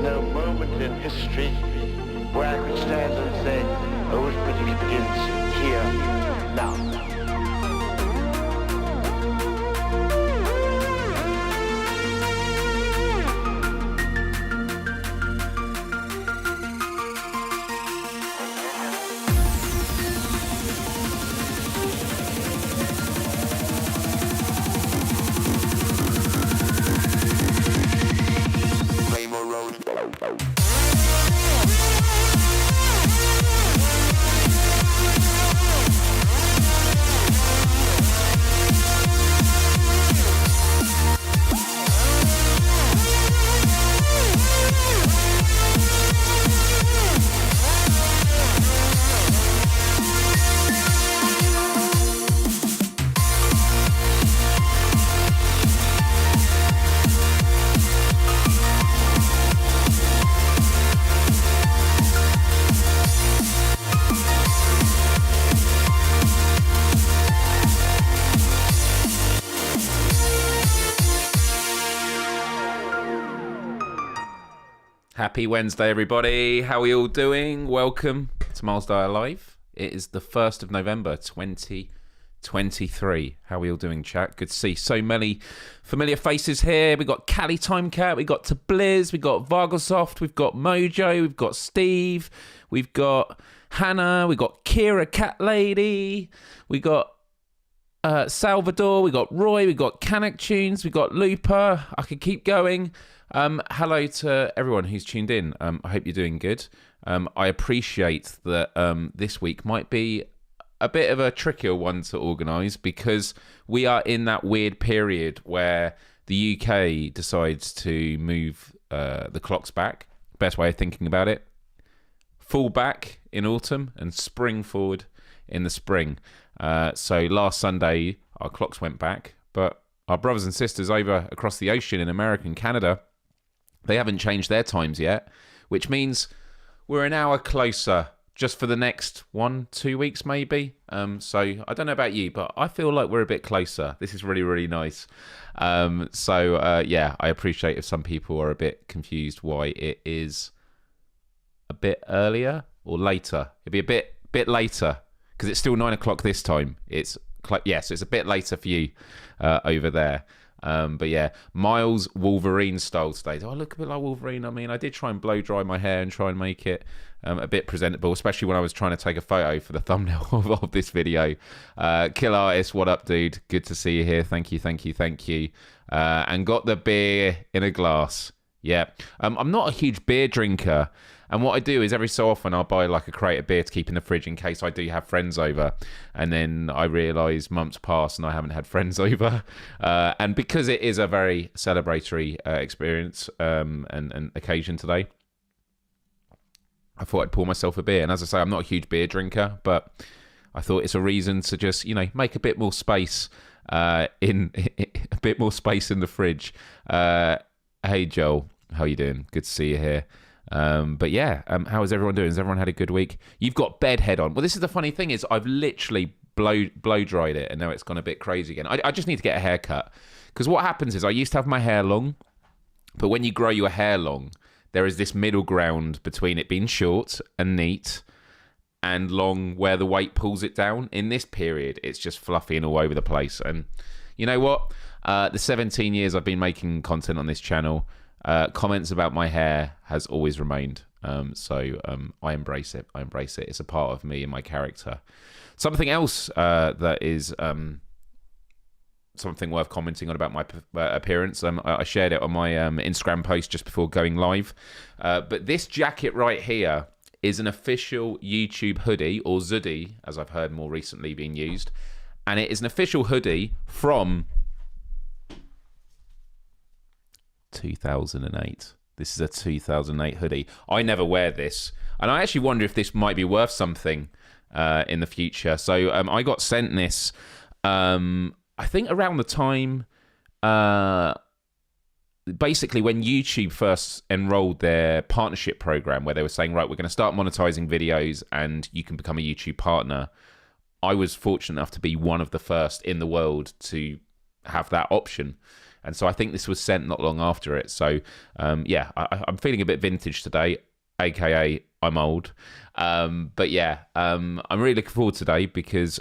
no moment in history where I could stand and say, arithmetic begins here, now. Happy Wednesday, everybody. How are we all doing? Welcome to Myles Dyer Live. It is the 1st of November, 2023. How are we all doing, chat? Good to see so many familiar faces here. We've got Callie Timecat, we've got Tabliz, we've got Vargosoft, we've got Mojo, we've got Steve, we've got Hannah, we've got Kira Cat Lady, we got Salvador, we got Roy, we got Canuck Tunes, we got Looper. I could keep going. Hello to everyone who's tuned in. I hope you're doing good. I appreciate that this week might be a bit of a trickier one to organise because we are in that weird period where the UK decides to move the clocks back. Best way of thinking about it. Fall back in autumn and spring forward in the spring. So last Sunday, our clocks went back, but our brothers and sisters over across the ocean in America and Canada, they haven't changed their times yet, which means we're an hour closer just for the next 1-2 weeks maybe. So I don't know about you, but I feel like we're a bit closer. This is really, really nice. Yeah, I appreciate if some people are a bit confused why it is a bit earlier or later. It'd be a bit later because it's still 9 o'clock this time. It's a bit later for you over there. But yeah, Myles Wolverine style today. Do I look a bit like Wolverine? I mean, I did try and blow dry my hair and try and make it a bit presentable, especially when I was trying to take a photo for the thumbnail of this video. Kill Artist, what up, dude? Good to see you here. Thank you. And got the beer in a glass. Yeah. I'm not a huge beer drinker. And what I do is every so often I'll buy like a crate of beer to keep in the fridge in case I do have friends over. And then I realise months pass and I haven't had friends over. And because it is a very celebratory experience and occasion today, I thought I'd pour myself a beer. And as I say, I'm not a huge beer drinker, but I thought it's a reason to just, make a bit more space in the fridge. Hey, Joel, how you doing? Good to see you here. But yeah, how is everyone doing? Has everyone had a good week? You've got bed head on. Well, this is the funny thing is I've literally blow dried it and now it's gone a bit crazy again. I just need to get a haircut because what happens is I used to have my hair long, but when you grow your hair long, there is this middle ground between it being short and neat and long where the weight pulls it down. In this period, it's just fluffy and all over the place. And you know what? The 17 years I've been making content on this channel, comments about my hair has always remained. So I embrace it. It's a part of me and my character. Something else that is something worth commenting on about my appearance. I shared it on my Instagram post just before going live. But this jacket right here is an official YouTube hoodie, or Zudi, as I've heard more recently being used. And it is an official hoodie from 2008. This is a 2008 hoodie. I never wear this, and I actually wonder if this might be worth something in the future. So I got sent this, I think around the time, basically when YouTube first enrolled their partnership program, where they were saying, right, we're going to start monetizing videos and you can become a YouTube partner. I was fortunate enough to be one of the first in the world to have that option. And so I think this was sent not long after it. So, yeah, I'm feeling a bit vintage today, aka I'm old. But yeah, I'm really looking forward today because,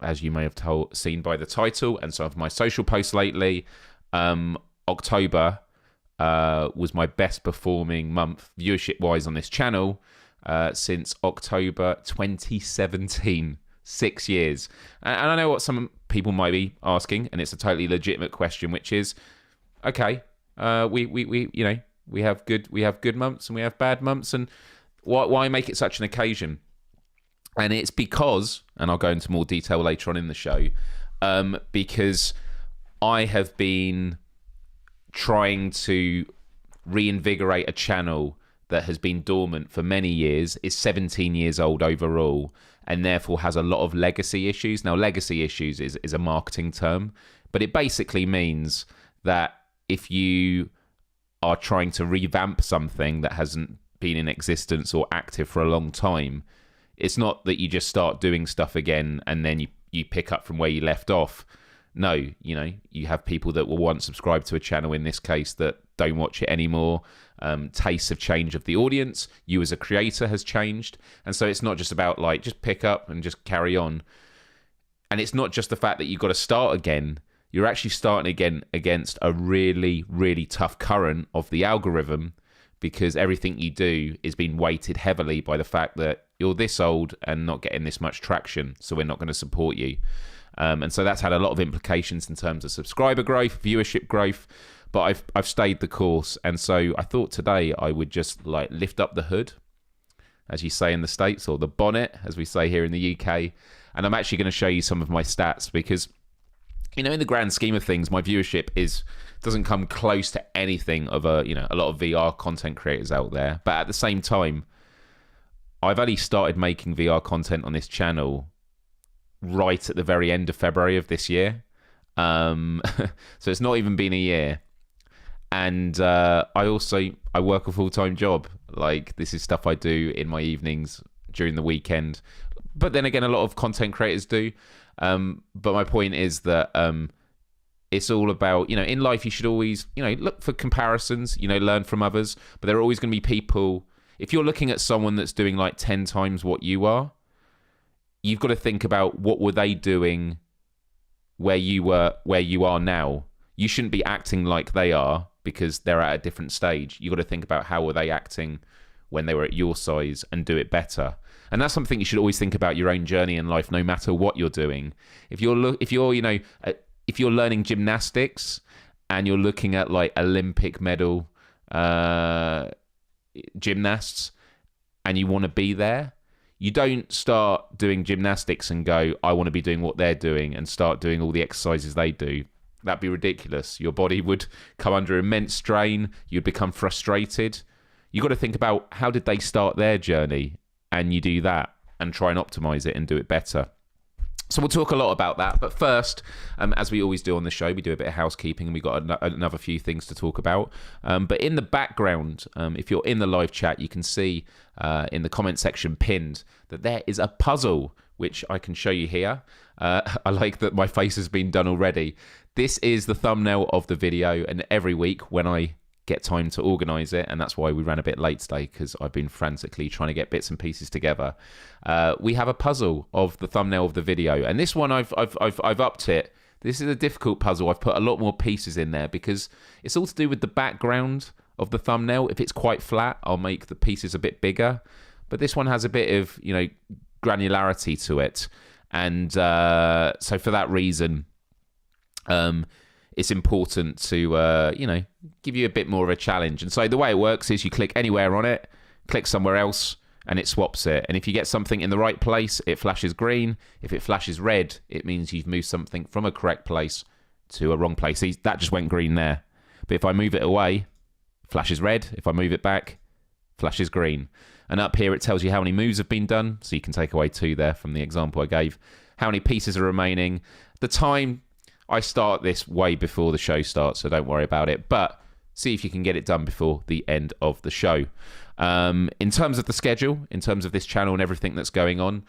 as you may have seen by the title and some of my social posts lately, October was my best performing month viewership-wise on this channel since October 2017. 6 years. And I know what some people might be asking, and it's a totally legitimate question, which is, okay, we have good months and we have bad months, and why make it such an occasion? And it's because, and I'll go into more detail later on in the show, because I have been trying to reinvigorate a channel that has been dormant for many years, is 17 years old overall, and therefore has a lot of legacy issues. Now, legacy issues is a marketing term, but it basically means that if you are trying to revamp something that hasn't been in existence or active for a long time, it's not that you just start doing stuff again and then you pick up from where you left off. No, you have people that will once subscribe to a channel, in this case, that don't watch it anymore. Tastes have changed of the audience. You as a creator has changed. And so it's not just about just pick up and just carry on. And it's not just the fact that you've got to start again. You're actually starting again against a really, really tough current of the algorithm, because everything you do is being weighted heavily by the fact that you're this old and not getting this much traction. So we're not going to support you. And so that's had a lot of implications in terms of subscriber growth, viewership growth, but I've stayed the course. And so I thought today I would just lift up the hood, as you say in the States, or the bonnet, as we say here in the UK. And I'm actually going to show you some of my stats because, in the grand scheme of things, my viewership doesn't come close to anything of a lot of VR content creators out there. But at the same time, I've only started making VR content on this channel right at the very end of February of this year. So it's not even been a year. And I work a full-time job. This is stuff I do in my evenings during the weekend. But then again, a lot of content creators do. But my point is that it's all about, in life you should always, look for comparisons, learn from others. But there are always going to be people, if you're looking at someone that's doing 10 times what you are, you've got to think about what were they doing where you are now. You shouldn't be acting like they are because they're at a different stage. You've got to think about how were they acting when they were at your size and do it better. And that's something you should always think about your own journey in life, no matter what you're doing. If you're learning gymnastics and you're looking at Olympic medal gymnasts and you want to be there, you don't start doing gymnastics and go, I want to be doing what they're doing, and start doing all the exercises they do. That'd be ridiculous. Your body would come under immense strain. You'd become frustrated. You've got to think about how did they start their journey, and you do that and try and optimize it and do it better. So we'll talk a lot about that. But first, as we always do on the show, we do a bit of housekeeping, and we've got another few things to talk about. But in the background, if you're in the live chat, you can see in the comment section pinned that there is a puzzle, which I can show you here. I like that my face has been done already. This is the thumbnail of the video, and every week when I get time to organize it, and that's why we ran a bit late today, because I've been frantically trying to get bits and pieces together. We have a puzzle of the thumbnail of the video, and this one I've upped it. This is a difficult puzzle. I've put a lot more pieces in there because it's all to do with the background of the thumbnail. If it's quite flat, I'll make the pieces a bit bigger, but this one has a bit of granularity to it, and so for that reason, it's important to, give you a bit more of a challenge. And so the way it works is you click anywhere on it, click somewhere else, and it swaps it. And if you get something in the right place, it flashes green. If it flashes red, it means you've moved something from a correct place to a wrong place. See, that just went green there. But if I move it away, it flashes red. If I move it back, flashes green. And up here, it tells you how many moves have been done. So you can take away 2 there from the example I gave. How many pieces are remaining. The time, I start this way before the show starts, so don't worry about it. But see if you can get it done before the end of the show. In terms of the schedule, in terms of this channel and everything that's going on,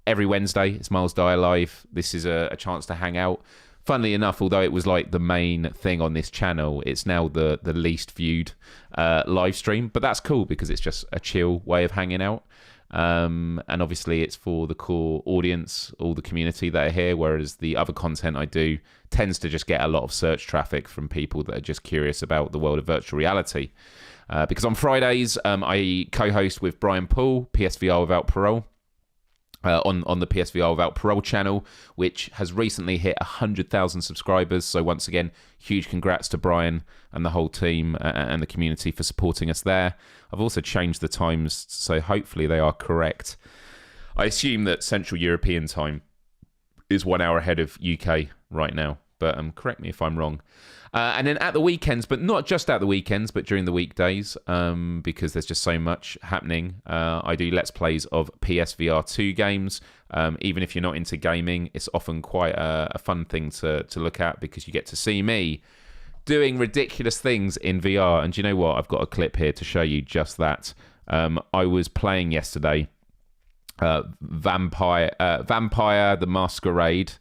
every Wednesday it's Myles Dyer Live. This is a chance to hang out. funnily enough, although it was like the main thing on this channel, it's now the least viewed live stream. But that's cool because it's just a chill way of hanging out. And obviously it's for the core audience, all the community that are here, whereas the other content I do tends to just get a lot of search traffic from people that are just curious about the world of virtual reality. Because on Fridays, I co-host with Brian Poole, PSVR Without Parole, on the PSVR Without Parole channel, which has recently hit 100,000 subscribers. So once again, huge congrats to Brian and the whole team and the community for supporting us there. I've also changed the times, so hopefully they are correct. I assume that Central European time is 1 hour ahead of UK right now, but correct me if I'm wrong. And then at the weekends, but not just at the weekends, but during the weekdays, because there's just so much happening, I do Let's Plays of PSVR 2 games. Even if you're not into gaming, it's often quite a fun thing to look at because you get to see me doing ridiculous things in VR. And do you know what? I've got a clip here to show you just that. I was playing yesterday Vampire the Masquerade,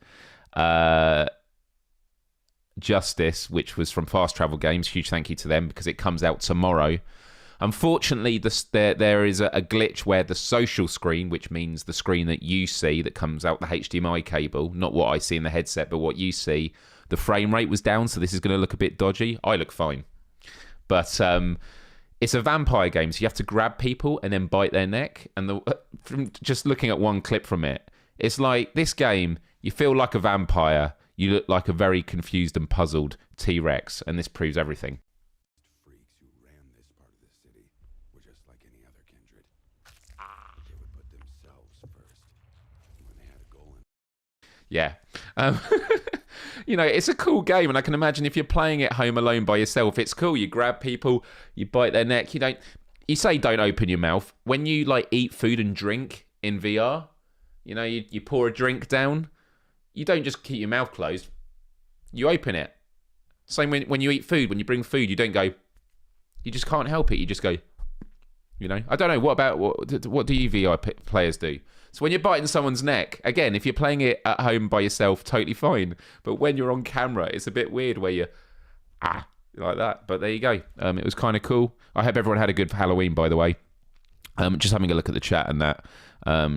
Justice, which was from Fast Travel Games. Huge thank you to them because it comes out tomorrow. Unfortunately, there is a glitch where the social screen, which means the screen that you see that comes out the HDMI cable, not what I see in the headset, but what you see, the frame rate was down, so this is going to look a bit dodgy. I look fine. But it's a vampire game, so you have to grab people and then bite their neck. And from just looking at one clip from it, it's like this game, you feel like a vampire. You look like a very confused and puzzled T-Rex, and this proves everything. Freaks who ran this part of the city were just like any other kindred. They would put themselves first when they had a goal in. Yeah. You know, it's a cool game, and I can imagine if you're playing it home alone by yourself, it's cool. You grab people, you bite their neck. You say don't open your mouth. When you like eat food and drink in VR, you know, you pour a drink down. You don't just keep your mouth closed. You open it. Same when you eat food, when you bring food, you don't go. You just can't help it. You just go. You know. I don't know. What do you VR players do? So when you're biting someone's neck, again, if you're playing it at home by yourself, totally fine. But when you're on camera, it's a bit weird where you like that. But there you go. It was kind of cool. I hope everyone had a good Halloween, by the way. Just having a look at the chat and that.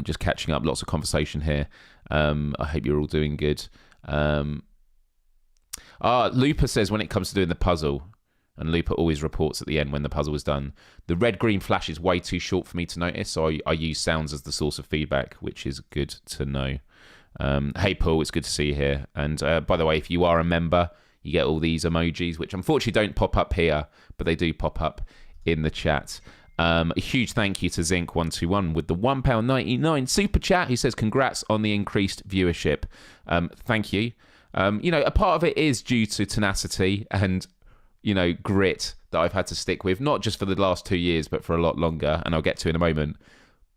Just catching up. Lots of conversation here. I hope you're all doing good. Looper says when it comes to doing the puzzle, and Looper always reports at the end when the puzzle is done, the red-green flash is way too short for me to notice, so I use sounds as the source of feedback, which is good to know. Hey, Paul, it's good to see you here. And by the way, if you are a member, you get all these emojis, which unfortunately don't pop up here, but they do pop up in the chat. A huge thank you to Zinc121 with the £1.99 super chat, who says congrats on the increased viewership. Thank you. You know, a part of it is due to tenacity and, you know, grit that I've had to stick with, not just for the last 2 years, but for a lot longer, and I'll get to in a moment.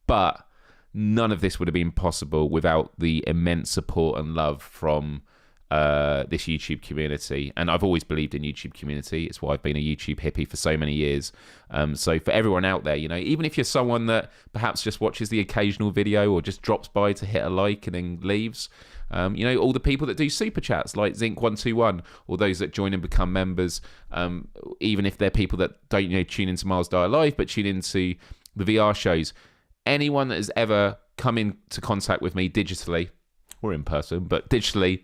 But none of this would have been possible without the immense support and love from this YouTube community. And I've always believed in YouTube community. It's why I've been a YouTube hippie for so many years. So for everyone out there, you know, even if you're someone that perhaps just watches the occasional video or just drops by to hit a like and then leaves, you know, all the people that do super chats like Zinc121 or those that join and become members, even if they're people that don't, you know, tune into Myles Dyer Live but tune into the VR shows, anyone that has ever come into contact with me digitally or in person, but digitally,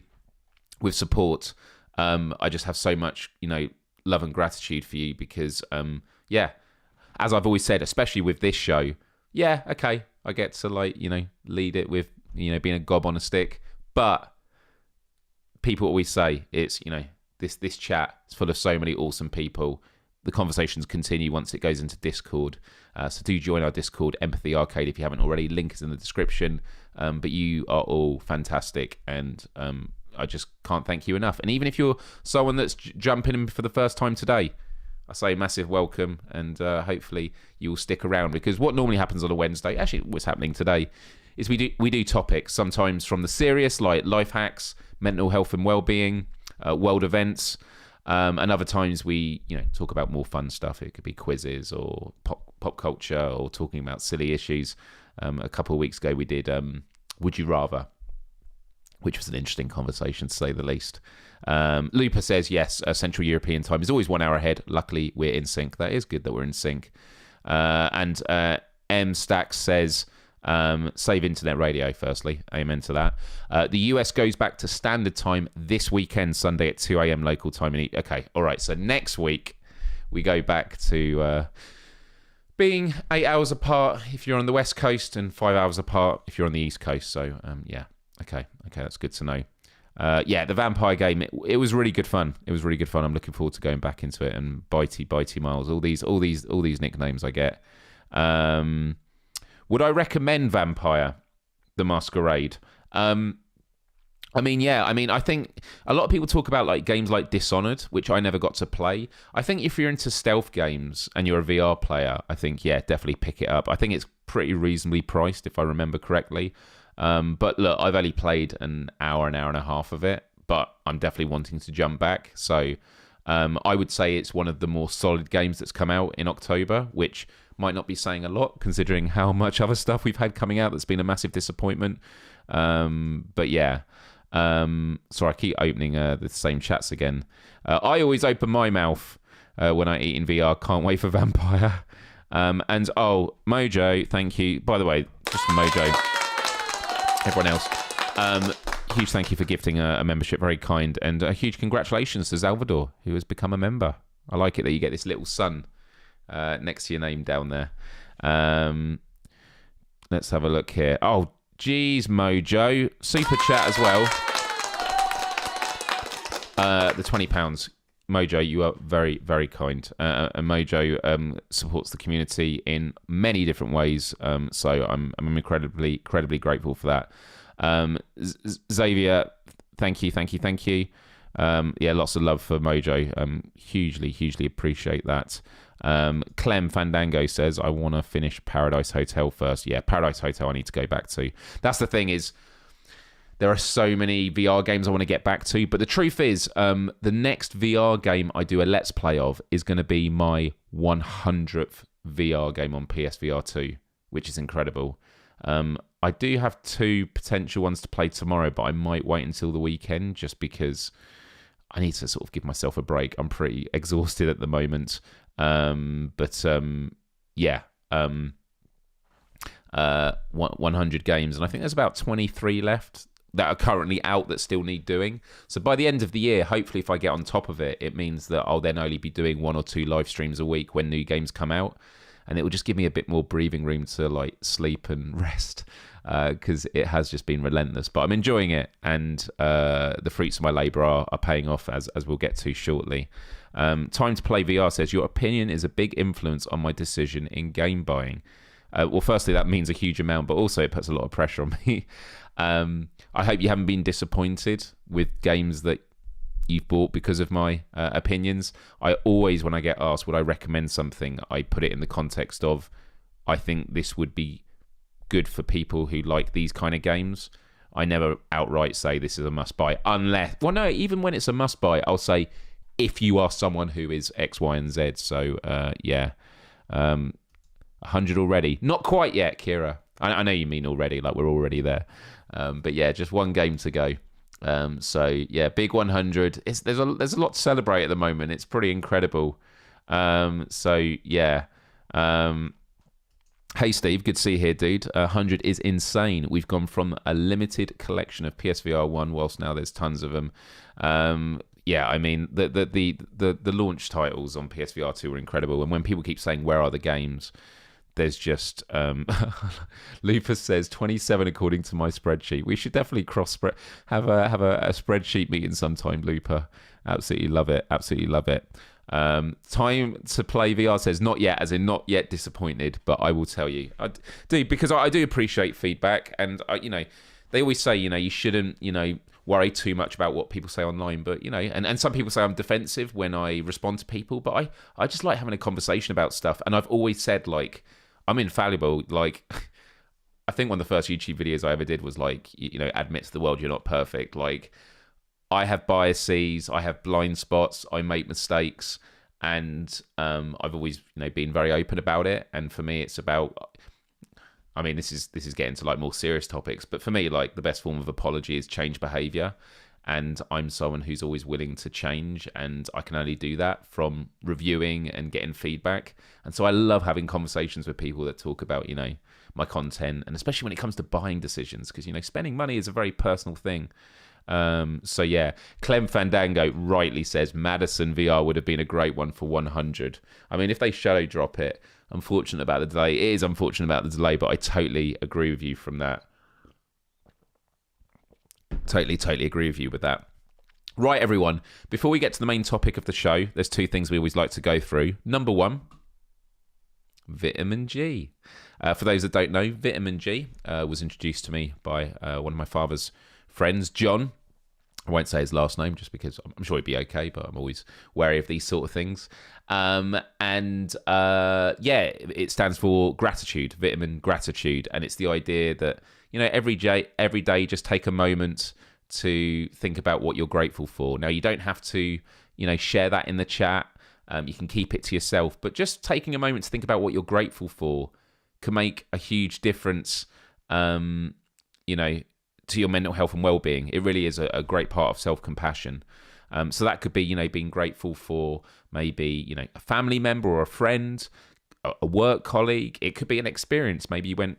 with support, I just have so much, you know, love and gratitude for you because, yeah, as I've always said, especially with this show, yeah, okay, I get to, like, you know, lead it with, you know, being a gob on a stick, but people always say it's, you know, this chat is full of so many awesome people. The conversations continue once it goes into Discord, so do join our Discord, Empathy Arcade, if you haven't already. Link is in the description, but you are all fantastic, and I just can't thank you enough. And even if you're someone that's jumping in for the first time today, I say massive welcome, and hopefully you will stick around, because what normally happens on a Wednesday, actually what's happening today, is we do topics, sometimes from the serious, like life hacks, mental health and well-being, world events, and other times we, you know, talk about more fun stuff. It could be quizzes or pop culture or talking about silly issues. A couple of weeks ago we did Would You Rather. which was an interesting conversation, to say the least. Looper says, yes, Central European time is always 1 hour ahead. Luckily, we're in sync. That is good that we're in sync. And M Stacks says, save internet radio, firstly. Amen to that. The US goes back to standard time this weekend, Sunday at 2 a.m. local time. Okay, all right. So next week, we go back to being 8 hours apart if you're on the West Coast and 5 hours apart if you're on the East Coast. So, yeah. Okay, that's good to know. The vampire game, it was really good fun. It was really good fun. I'm looking forward to going back into it. And Bitey Miles, all these nicknames I get. Would I recommend Vampire the Masquerade? I think a lot of people talk about like games like Dishonored, which I never got to play. I think if you're into stealth games and you're a VR player, I think, definitely pick it up. I think it's pretty reasonably priced, if I remember correctly. But look, I've only played an hour and a half of it, but I'm definitely wanting to jump back. So I would say it's one of the more solid games that's come out in October, which might not be saying a lot considering how much other stuff we've had coming out that's been a massive disappointment. But yeah. Sorry, I keep opening the same chats again. I always open my mouth when I eat in VR. Can't wait for Vampire. Mojo, thank you. By the way, just Mojo. Everyone else, huge thank you for gifting a membership. Very kind. And a huge congratulations to Salvador, who has become a member. I like it that you get this little sun next to your name down there. Let's have a look here. Oh, geez, Mojo. Super chat as well. The £20. Mojo, you are very, very kind. And Mojo supports the community in many different ways. So I'm incredibly grateful for that. Xavier, thank you. Lots of love for Mojo. Hugely appreciate that. Clem Fandango says, I want to finish Paradise Hotel first. Yeah, Paradise Hotel I need to go back to. That's the thing is, there are so many VR games I want to get back to. But the truth is, the next VR game I do a Let's Play of is going to be my 100th VR game on PSVR 2, which is incredible. I do have 2 potential ones to play tomorrow, but I might wait until the weekend just because I need to sort of give myself a break. I'm pretty exhausted at the moment. 100 games, and I think there's about 23 left that are currently out that still need doing. So by the end of the year, hopefully if I get on top of it, it means that I'll then only be doing 1 or 2 live streams a week when new games come out, and it will just give me a bit more breathing room to like sleep and rest, because it has just been relentless. But I'm enjoying it, and the fruits of my labour are paying off, as we'll get to shortly. Time to Play VR says, your opinion is a big influence on my decision in game buying. Well, firstly, that means a huge amount, but also it puts a lot of pressure on me. I hope you haven't been disappointed with games that you've bought because of my opinions. I always, when I get asked, would I recommend something, I put it in the context of, I think this would be good for people who like these kind of games. I never outright say this is a must-buy, unless... Well, no, even when it's a must-buy, I'll say, if you are someone who is X, Y, and Z. So, 100 already. Not quite yet, Kira. I know you mean already, like we're already there. But yeah, just one game to go. Big 100. There's a lot to celebrate at the moment. It's pretty incredible. Hey Steve, good to see you here, dude. 100 is insane. We've gone from a limited collection of PSVR 1, whilst now there's tons of them. I mean, the launch titles on PSVR 2 were incredible. And when people keep saying, where are the games? There's just... Lupus says 27 according to my spreadsheet. We should definitely have a spreadsheet meeting sometime, Lupa. Absolutely love it. Time to Play VR says, not yet, as in not yet disappointed, but I will tell you. I do, because I do appreciate feedback, and they always say, you shouldn't, worry too much about what people say online, but and some people say I'm defensive when I respond to people, but I just like having a conversation about stuff. And I've always said, like, I'm infallible. Like, I think one of the first YouTube videos I ever did was like, admit to the world you're not perfect. Like, I have biases, I have blind spots, I make mistakes, and I've always been very open about it. And for me, it's about, I mean, this is getting to like more serious topics, but for me, like the best form of apology is change behavior. And I'm someone who's always willing to change, and I can only do that from reviewing and getting feedback. And so I love having conversations with people that talk about, my content, and especially when it comes to buying decisions, because, spending money is a very personal thing. So yeah, Clem Fandango rightly says Madison VR would have been a great one for 100. I mean, if they shadow drop it, unfortunate about the delay. It is unfortunate about the delay, but I totally agree with you from that. Totally agree with you with that. Right, everyone, before we get to the main topic of the show, there's two things we always like to go through. Number one, vitamin G. For those that don't know, vitamin G was introduced to me by one of my father's friends, John. I won't say his last name just because I'm sure he'd be okay, but I'm always wary of these sort of things. It stands for gratitude, vitamin gratitude. And it's the idea that, every day, just take a moment to think about what you're grateful for. Now, you don't have to, share that in the chat. You can keep it to yourself, but just taking a moment to think about what you're grateful for can make a huge difference, to your mental health and well-being. It really is a great part of self-compassion. So that could be, being grateful for maybe, a family member or a friend, a work colleague. It could be an experience. Maybe you went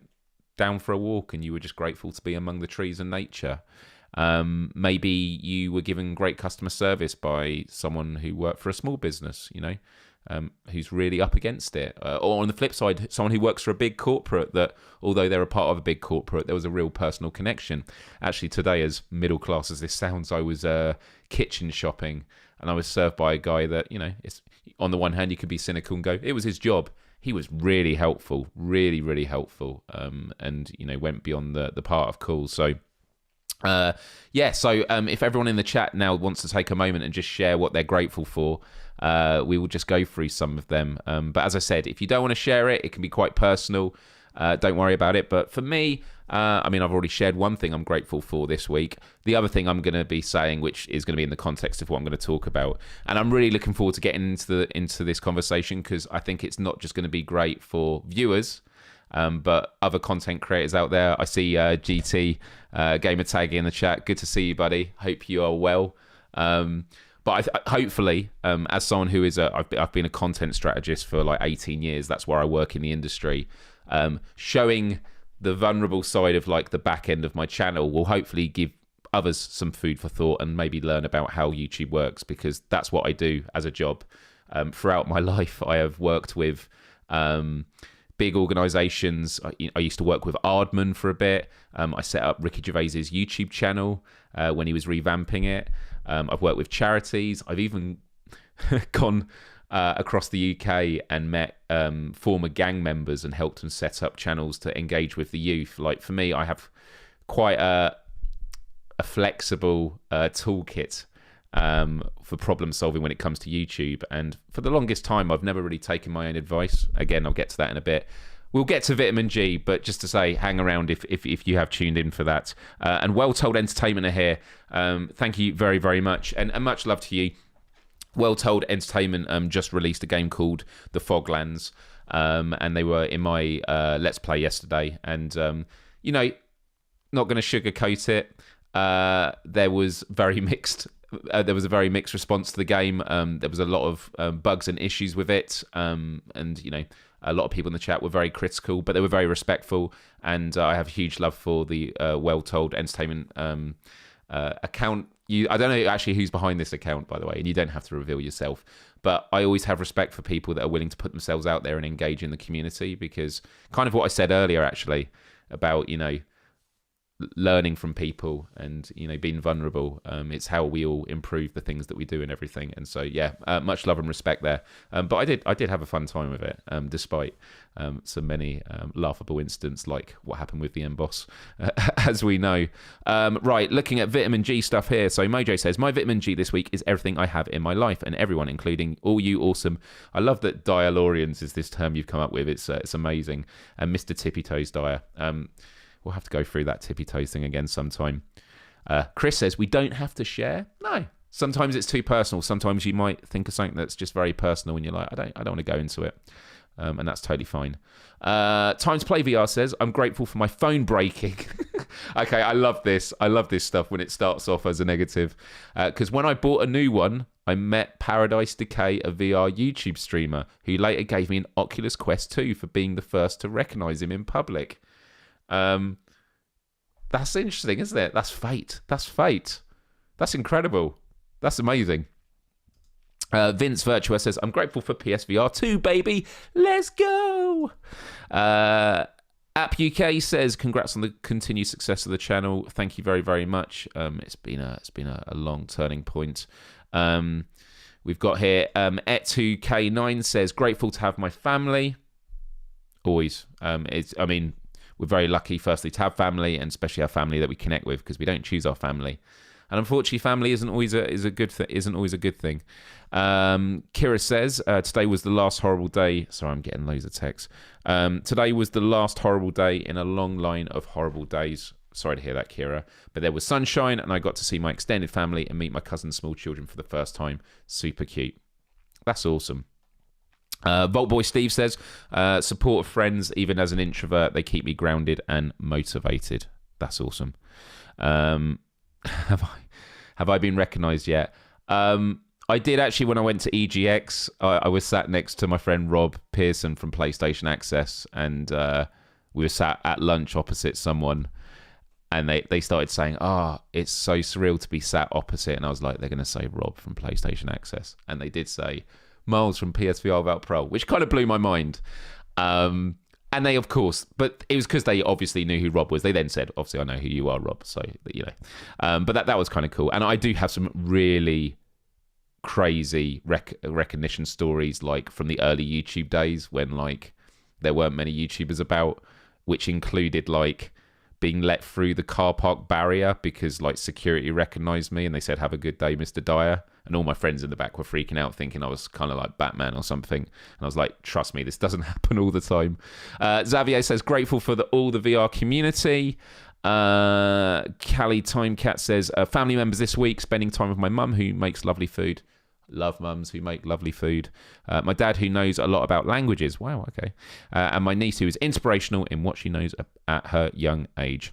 down for a walk and you were just grateful to be among the trees and nature. Maybe you were given great customer service by someone who worked for a small business, who's really up against it. Or on the flip side, someone who works for a big corporate that, although they're a part of a big corporate, there was a real personal connection. Actually, today, as middle class as this sounds, I was kitchen shopping and I was served by a guy that, it's, on the one hand, you could be cynical and go, it was his job. He was really helpful, really, really helpful, and, went beyond the part of cool. So, if everyone in the chat now wants to take a moment and just share what they're grateful for, we will just go through some of them. But as I said, if you don't want to share it, it can be quite personal. Don't worry about it. But for me, I've already shared one thing I'm grateful for this week. The other thing I'm going to be saying, which is going to be in the context of what I'm going to talk about, and I'm really looking forward to getting into this conversation, because I think it's not just going to be great for viewers, but other content creators out there. I see GT Gamer Tag in the chat. Good to see you, buddy. Hope you are well. But hopefully, as someone who is I've been a content strategist for like 18 years. That's where I work in the industry. Showing the vulnerable side of like the back end of my channel will hopefully give others some food for thought and maybe learn about how YouTube works, because that's what I do as a job. Throughout my life, I have worked with big organizations. I used to work with Aardman for a bit. I set up Ricky Gervais's YouTube channel when he was revamping it. I've worked with charities. I've even gone across the UK and met former gang members and helped them set up channels to engage with the youth. Like, for me, I have quite a flexible toolkit for problem solving when it comes to YouTube. And for the longest time, I've never really taken my own advice. Again, I'll get to that in a bit. We'll get to vitamin G, but just to say, hang around if you have tuned in for that. And Well Told Entertainment are here. Thank you very, very much. And much love to you. Well Told Entertainment just released a game called The Foglands. And they were in my Let's Play yesterday. And, not going to sugarcoat it. There was very mixed. There was a very mixed response to the game. There was a lot of bugs and issues with it. And, a lot of people in the chat were very critical, but they were very respectful. And I have huge love for the Well Told Entertainment account. I don't know actually who's behind this account, by the way, and you don't have to reveal yourself. But I always have respect for people that are willing to put themselves out there and engage in the community, because kind of what I said earlier, actually, about, learning from people and being vulnerable, it's how we all improve the things that we do and everything. And so much love and respect there. But I did have a fun time with it, despite so many laughable incidents like what happened with the emboss, as we know. Right, looking at vitamin G stuff here. So Mojo says, my vitamin G this week is everything I have in my life and everyone, including all you awesome. I love that Dialorians is this term you've come up with. It's amazing. And Mr. Tippy Toes Dyer. We'll have to go through that tippy toes thing again sometime. Chris says, we don't have to share. No. Sometimes it's too personal. Sometimes you might think of something that's just very personal and you're like, I don't want to go into it. and that's totally fine. Time to Play VR says, I'm grateful for my phone breaking. Okay, I love this. I love this stuff when it starts off as a negative. Because when I bought a new one, I met Paradise Decay, a VR YouTube streamer, who later gave me an Oculus Quest 2 for being the first to recognise him in public. That's interesting, isn't it? That's fate. That's fate. That's incredible. That's amazing. Vince Virtua says, I'm grateful for PSVR 2, baby. Let's go. App UK says, congrats on the continued success of the channel. Thank you very, very much. It's been a long turning point. We've got here Et2K9 says, grateful to have my family. Always. We're very lucky, firstly, to have family, and especially our family that we connect with, because we don't choose our family. And unfortunately, family isn't always a good thing. Kira says, today was the last horrible day. Sorry, I'm getting loads of texts. Today was the last horrible day in a long line of horrible days. Sorry to hear that, Kira. But there was sunshine, and I got to see my extended family and meet my cousin's small children for the first time. Super cute. That's awesome. Vault Boy Steve says, support of friends, even as an introvert, they keep me grounded and motivated. That's awesome. Have I been recognised yet? I did actually when I went to EGX. I was sat next to my friend Rob Pearson from PlayStation Access, and we were sat at lunch opposite someone, and they started saying, it's so surreal to be sat opposite, and I was like, they're going to say Rob from PlayStation Access, and they did say Myles from PSVR Vault Pro, which kind of blew my mind. And they, of course, but it was because they obviously knew who Rob was. They then said, obviously, I know who you are, Rob. So, you know. But that was kind of cool. And I do have some really crazy recognition stories, like from the early YouTube days when, like, there weren't many YouTubers about, which included, like, being let through the car park barrier because, like, security recognised me and they said, have a good day, Mr. Dyer. And all my friends in the back were freaking out, thinking I was kind of like Batman or something. And I was like, trust me, this doesn't happen all the time. Xavier says, grateful for all the VR community. Callie Timecat says, family members this week, spending time with my mum, who makes lovely food. Love mums who make lovely food. My dad, who knows a lot about languages. Wow, okay. And my niece, who is inspirational in what she knows at her young age.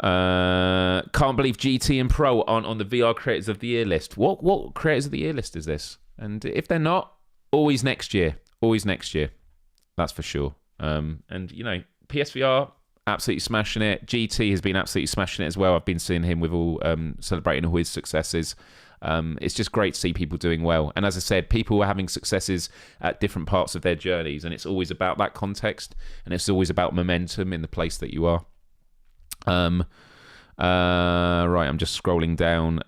Can't believe GT and Pro aren't on the VR Creators of the Year list. What Creators of the Year list is this? And if they're not, always next year. Always next year. That's for sure. And, you know, PSVR, absolutely smashing it. GT has been absolutely smashing it as well. I've been seeing him with all celebrating all his successes. It's just great to see people doing well. And as I said, people are having successes at different parts of their journeys. And it's always about that context. And it's always about momentum in the place that you are. Right, I'm just scrolling down.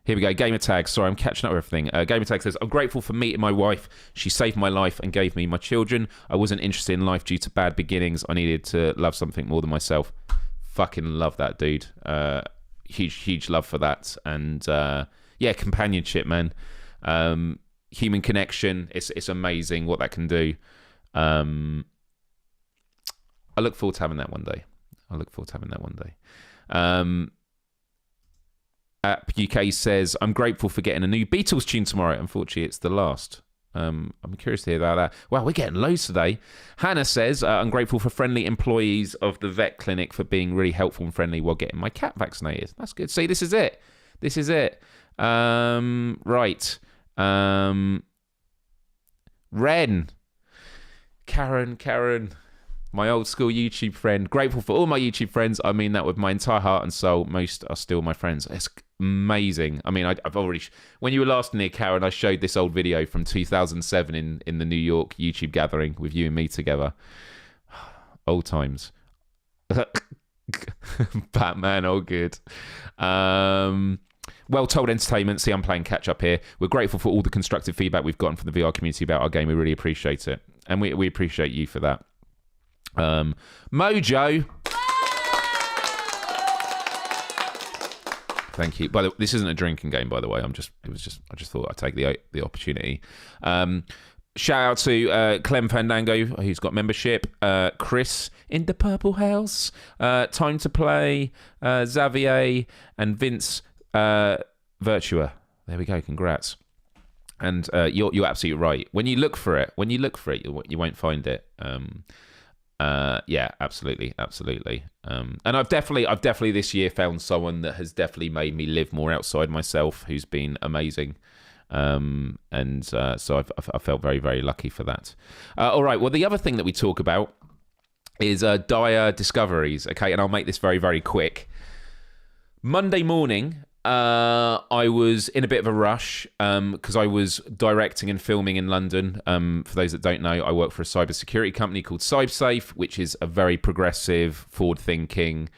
Here we go. Gamer Tag. Sorry, I'm catching up with everything. Gamer Tag says, I'm grateful for meeting my wife. She saved my life and gave me my children. I wasn't interested in life due to bad beginnings. I needed to love something more than myself. Fucking love that, dude. Huge love for that. And yeah, companionship, man. Human connection. It's amazing what that can do. I look forward to having that one day. App UK says, I'm grateful for getting a new Beatles tune tomorrow. Unfortunately, it's the last. I'm curious to hear about that. Wow, we're getting loads today. Hannah says, I'm grateful for friendly employees of the vet clinic for being really helpful and friendly while getting my cat vaccinated. That's good. See, this is it. Right. Ren. Karen. My old school YouTube friend. Grateful for all my YouTube friends. I mean that with my entire heart and soul. Most are still my friends. It's amazing. I mean, I've already... When you were last near Karen, I showed this old video from 2007 in the New York YouTube gathering with you and me together. Old times. Batman, all good. Well Told Entertainment. See, I'm playing catch up here. We're grateful for all the constructive feedback we've gotten from the VR community about our game. We really appreciate it. And we appreciate you for that. Mojo. Thank you. By the way, this isn't a drinking game, by the way. I just thought I'd take the opportunity. Shout out to Clem Fandango, who's got membership. Chris in the Purple House. Time to Play. Xavier and Vince Virtua. there we go. Congrats. And you're absolutely right. When you look for it, you won't find it. Yeah, absolutely. And I've definitely this year found someone that has definitely made me live more outside myself, who's been amazing. So I felt very, very lucky for that. All right. Well, the other thing that we talk about is Dyer Discoveries. Okay, and I'll make this very, very quick. Monday morning, I was in a bit of a rush because I was directing and filming in London. For those that don't know, I work for a cybersecurity company called CyberSafe, which is a very progressive, forward-thinking,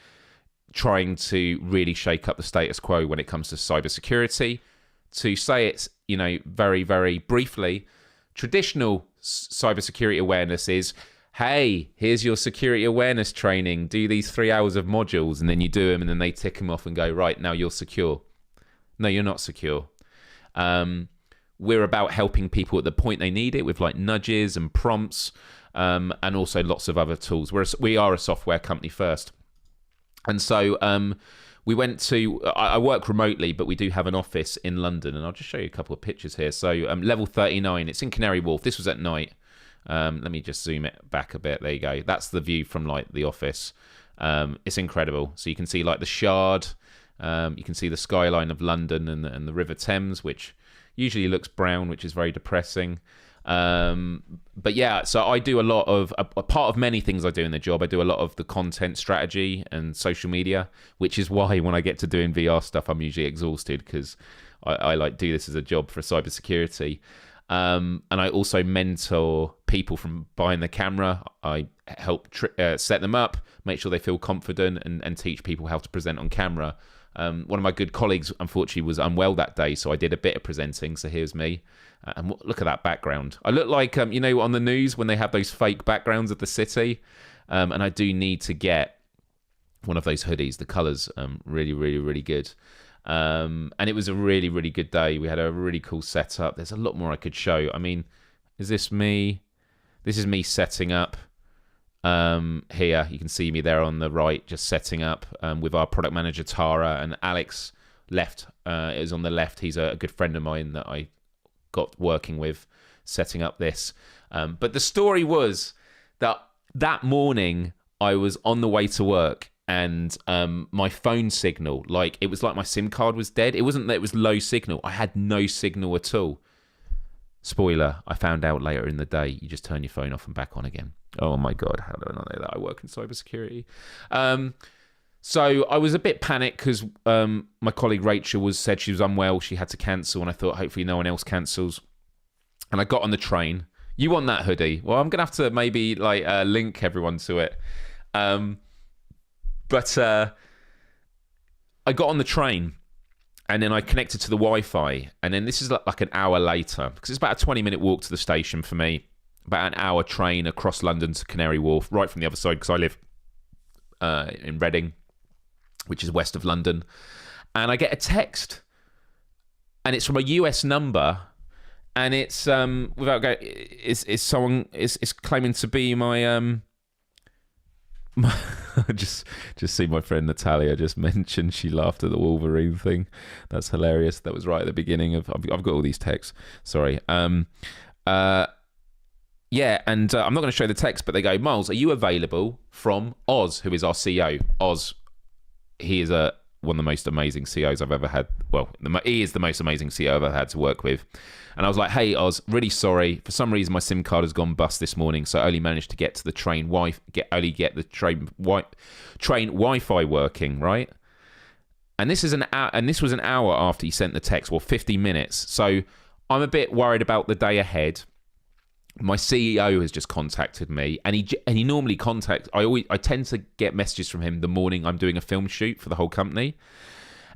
trying to really shake up the status quo when it comes to cybersecurity. To say it, very, very briefly, traditional cybersecurity awareness is, hey, here's your security awareness training. Do these 3 hours of modules, and then you do them, and then they tick them off and go, right, now you're secure. No, you're not secure. We're about helping people at the point they need it with like nudges and prompts, and also lots of other tools. We are a software company first. And so we went to, I work remotely, but we do have an office in London, and I'll just show you a couple of pictures here. So level 39, it's in Canary Wharf. This was at night. Let me just zoom it back a bit. There you go. That's the view from like the office. It's incredible. So you can see like the Shard. You can see the skyline of London and the River Thames, which usually looks brown, which is very depressing. But yeah, so I do a lot of a part of many things I do in the job. I do a lot of the content strategy and social media, which is why when I get to doing VR stuff, I'm usually exhausted because I like do this as a job for cybersecurity. And I also mentor people from behind the camera. I help set them up, make sure they feel confident, and teach people how to present on camera. One of my good colleagues, unfortunately, was unwell that day, so I did a bit of presenting. So here's me. And look at that background. I look like, on the news when they have those fake backgrounds of the city. And I do need to get one of those hoodies. The colours really, really, really good. And it was a really, really good day. We had a really cool setup. There's a lot more I could show. I mean, is this me? This is me setting up here. You can see me there on the right, just setting up with our product manager, Tara, and Alex is on the left. He's a good friend of mine that I got working with, setting up this. But the story was that morning I was on the way to work, and my phone signal, it was like my SIM card was dead. It wasn't that it was low signal. I had no signal at all. Spoiler, I found out later in the day, you just turn your phone off and back on again. Oh my God, how do I not know that? I work in cybersecurity. So I was a bit panicked because my colleague Rachel said she was unwell. She had to cancel, and I thought hopefully no one else cancels. And I got on the train. You want that hoodie? Well, I'm going to have to maybe link everyone to it. But I got on the train, and then I connected to the Wi-Fi. And then this is like an hour later, because it's about a 20-minute walk to the station for me. About an hour train across London to Canary Wharf, right from the other side, because I live in Reading, which is west of London. And I get a text, and it's from a US number, and it's it's someone is claiming to be my just see my friend Natalia just mentioned she laughed at the Wolverine thing. That's hilarious. That was right at the beginning of I've got all these texts. Sorry. Yeah, and I'm not going to show the text, but they go, Myles, are you available? From Oz, who is our CEO. Oz, he is one of the most amazing CEOs I've ever had. Well, he is the most amazing CEO I've ever had to work with. And I was like, hey, Oz, really sorry. For some reason, my SIM card has gone bust this morning, so I only managed to get to the train train Wi-Fi working, right? And this was an hour after he sent the text, 50 minutes. So I'm a bit worried about the day ahead. My CEO has just contacted me, and he normally contacts. I tend to get messages from him the morning I'm doing a film shoot for the whole company,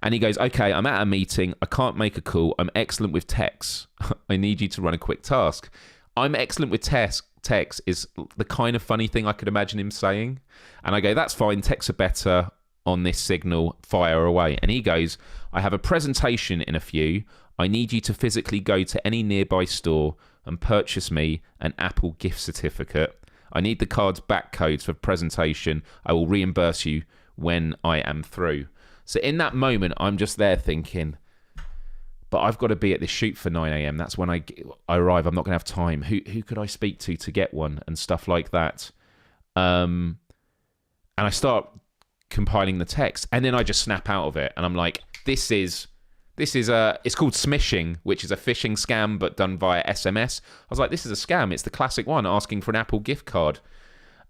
and he goes, "Okay, I'm at a meeting. I can't make a call. I'm excellent with texts. I need you to run a quick task." I'm excellent with text is the kind of funny thing I could imagine him saying, and I go, "That's fine. Texts are better on this signal. Fire away." And he goes, "I have a presentation in a few. I need you to physically go to any nearby store and purchase me an Apple gift certificate. I need the card's back codes for presentation. I will reimburse you when I am through." So in that moment, I'm just there thinking, but I've got to be at this shoot for 9 a.m. That's when I arrive. I'm not going to have time. Who could I speak to get one and stuff like that? And I start compiling the text, and then I just snap out of it, and I'm like, this is it's called smishing, which is a phishing scam but done via SMS. I was like, this is a scam. It's the classic one, asking for an Apple gift card,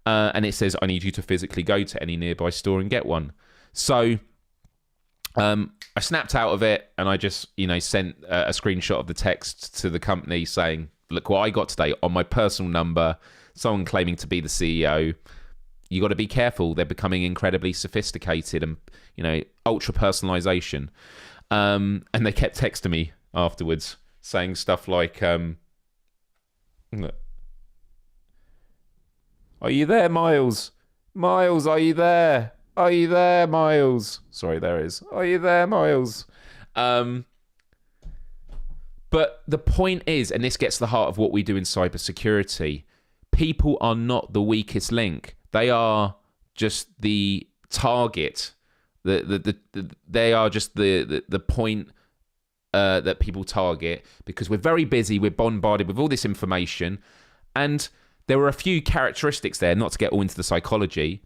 and it says I need you to physically go to any nearby store and get one. So I snapped out of it, and I just sent a screenshot of the text to the company saying, look what I got today on my personal number, someone claiming to be the CEO. You got to be careful. They're becoming incredibly sophisticated and, ultra personalization. And they kept texting me afterwards saying stuff like, are you there, Myles? Myles, are you there? Are you there, Myles? Sorry, there is. Are you there, Myles? But the point is, and this gets to the heart of what we do in cybersecurity, people are not the weakest link. They are just the target. They are just the point that people target, because we're very busy. We're bombarded with all this information, and there are a few characteristics there. Not to get all into the psychology.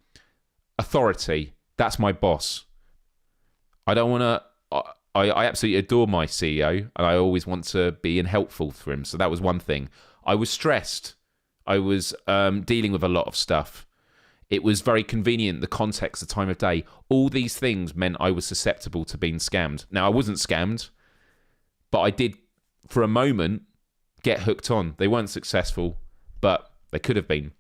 Authority. That's my boss. I don't want to. I absolutely adore my CEO, and I always want to be helpful for him. So that was one thing. I was stressed. I was dealing with a lot of stuff. It was very convenient, the context, the time of day. All these things meant I was susceptible to being scammed. Now, I wasn't scammed, but I did, for a moment, get hooked on. They weren't successful, but they could have been.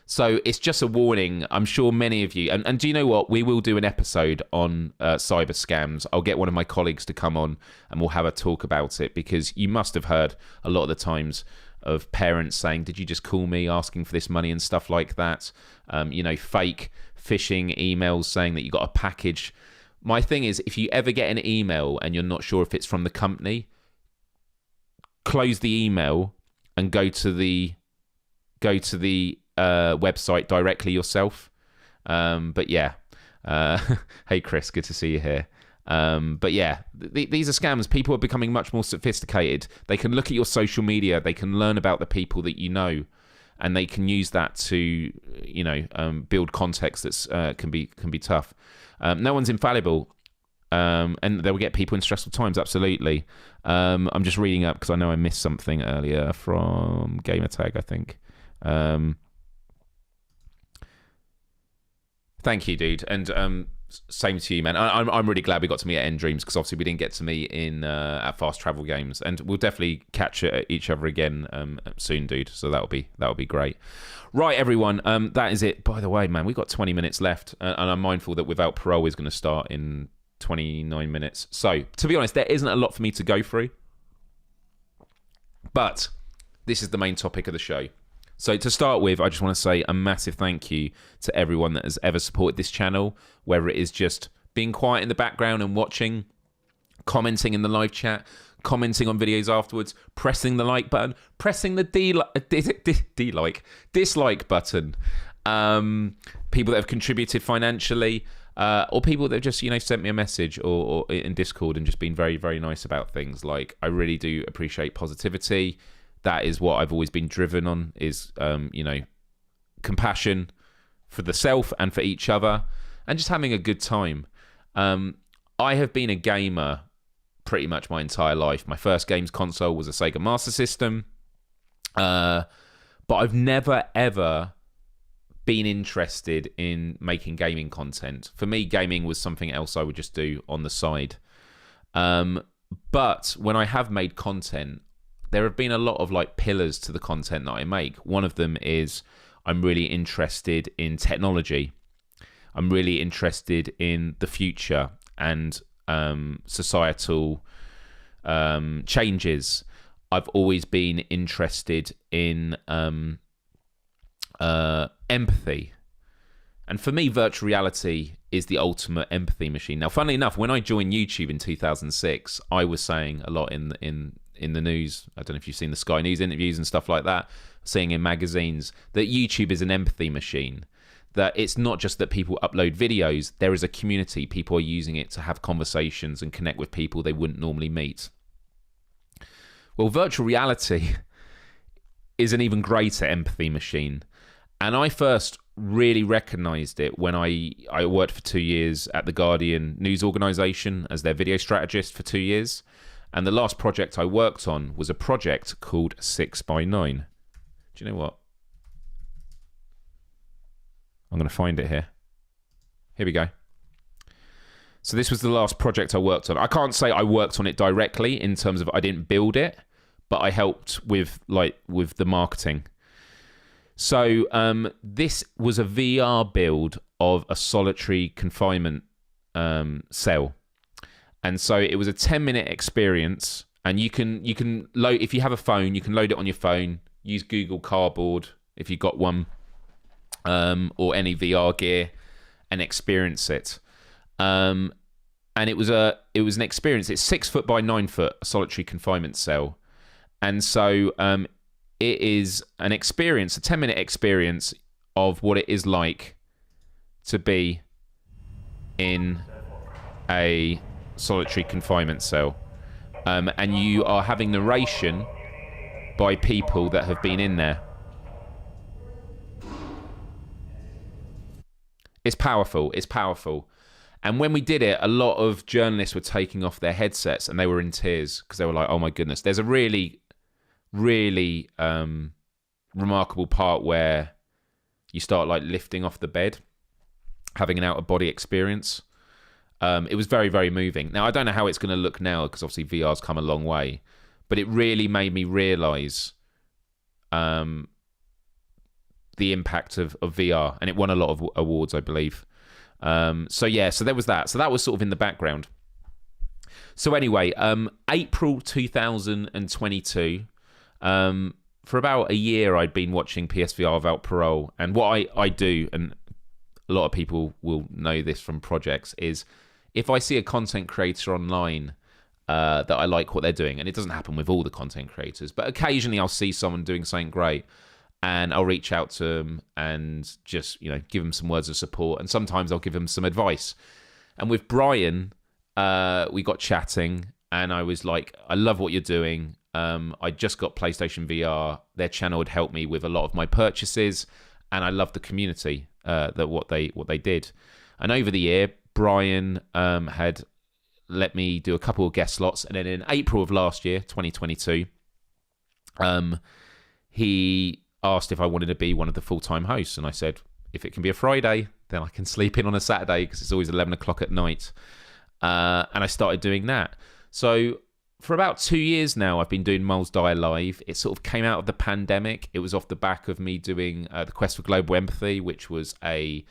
So it's just a warning. I'm sure many of you... And do you know what? We will do an episode on cyber scams. I'll get one of my colleagues to come on, and we'll have a talk about it, because you must have heard a lot of the times of parents saying, did you just call me asking for this money and stuff like that? Fake phishing emails saying that you got a package. My thing is, if you ever get an email and you're not sure if it's from the company, close the email and go to the website directly yourself. But yeah, hey Chris, good to see you here. But yeah, these are scams. People are becoming much more sophisticated. They can look at your social media. They can learn about the people that you know, and they can use that to, build context that's can be tough. No one's infallible, and they will get people in stressful times. Absolutely. I'm just reading up because I know I missed something earlier from Gamertag, I think. Thank you, dude, and same to you, man. I'm really glad we got to meet at End Dreams, because obviously we didn't get to meet in at Fast Travel Games, and we'll definitely catch each other again soon, dude. So that'll be great. Right, everyone. That is it. By the way, man, we've got 20 minutes left, and I'm mindful that Without Parole is going to start in 29 minutes. So to be honest, there isn't a lot for me to go through, but this is the main topic of the show. So to start with, I just want to say a massive thank you to everyone that has ever supported this channel, whether it is just being quiet in the background and watching, commenting in the live chat, commenting on videos afterwards, pressing the like button, pressing the dislike button, people that have contributed financially, or people that have just, sent me a message or in Discord and just been very, very nice about things. Like, I really do appreciate positivity. That is what I've always been driven on, is, compassion for the self and for each other, and just having a good time. I have been a gamer pretty much my entire life. My first games console was a Sega Master System, but I've never, ever been interested in making gaming content. For me, gaming was something else I would just do on the side. But when I have made content, there have been a lot of pillars to the content that I make. One of them is I'm really interested in technology. I'm really interested in the future and societal changes. I've always been interested in empathy. And for me, virtual reality is the ultimate empathy machine. Now, funnily enough, when I joined YouTube in 2006, I was saying a lot in the news, I don't know if you've seen the Sky News interviews and stuff like that, seeing in magazines, that YouTube is an empathy machine, that it's not just that people upload videos. There is a community. People are using it to have conversations and connect with people they wouldn't normally meet. Well, virtual reality is an even greater empathy machine. And I first really recognised it when I worked for 2 years at the Guardian news organisation as their video strategist for 2 years. And the last project I worked on was a project called 6x9. Do you know what? I'm going to find it here. Here we go. So this was the last project I worked on. I can't say I worked on it directly in terms of I didn't build it, but I helped with the marketing. So this was a VR build of a solitary confinement cell. And so it was a 10-minute experience, and you can load, if you have a phone, you can load it on your phone, use Google Cardboard if you've got one, or any VR gear, and experience it. And it was an experience. It's 6 foot by 9 foot, a solitary confinement cell. And so it is an experience, a 10-minute experience of what it is like to be in a solitary confinement cell. And you are having narration by people that have been in there. It's powerful. It's powerful. And when we did it, a lot of journalists were taking off their headsets and they were in tears because they were like, oh my goodness. There's a really, really remarkable part where you start like lifting off the bed, having an out-of-body experience. It was very, very moving. Now, I don't know how it's going to look now because obviously VR's come a long way, but it really made me realise the impact of VR, and it won a lot of awards, I believe. So there was that. So that was sort of in the background. So anyway, April 2022, for about a year, I'd been watching PSVR without parole. And what I do, and a lot of people will know this from projects, is if I see a content creator online that I like what they're doing, and it doesn't happen with all the content creators, but occasionally I'll see someone doing something great, and I'll reach out to them and just, give them some words of support. And sometimes I'll give them some advice. And with Brian, we got chatting, and I was like, I love what you're doing. I just got PlayStation VR. Their channel had helped me with a lot of my purchases, and I love the community, that what they did. And over the year, Brian had let me do a couple of guest slots, and then in April of last year, 2022, he asked if I wanted to be one of the full-time hosts, and I said, if it can be a Friday, then I can sleep in on a Saturday because it's always 11 o'clock at night. And I started doing that. So for about 2 years now, I've been doing Myles Dyer Live. It sort of came out of the pandemic. It was off the back of me doing The Quest for Global Empathy, which was a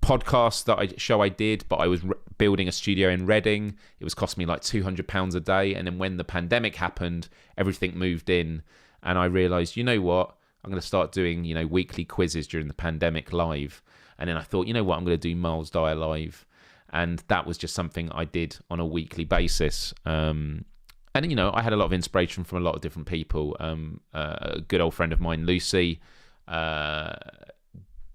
podcast show I did, but I was building a studio in Reading. It was costing me like £200 a day. And then when the pandemic happened, everything moved in. And I realised, you know what? I'm going to start doing, weekly quizzes during the pandemic live. And then I thought, you know what? I'm going to do Myles Dyer Live. And that was just something I did on a weekly basis. And, I had a lot of inspiration from a lot of different people. A good old friend of mine, Lucy, has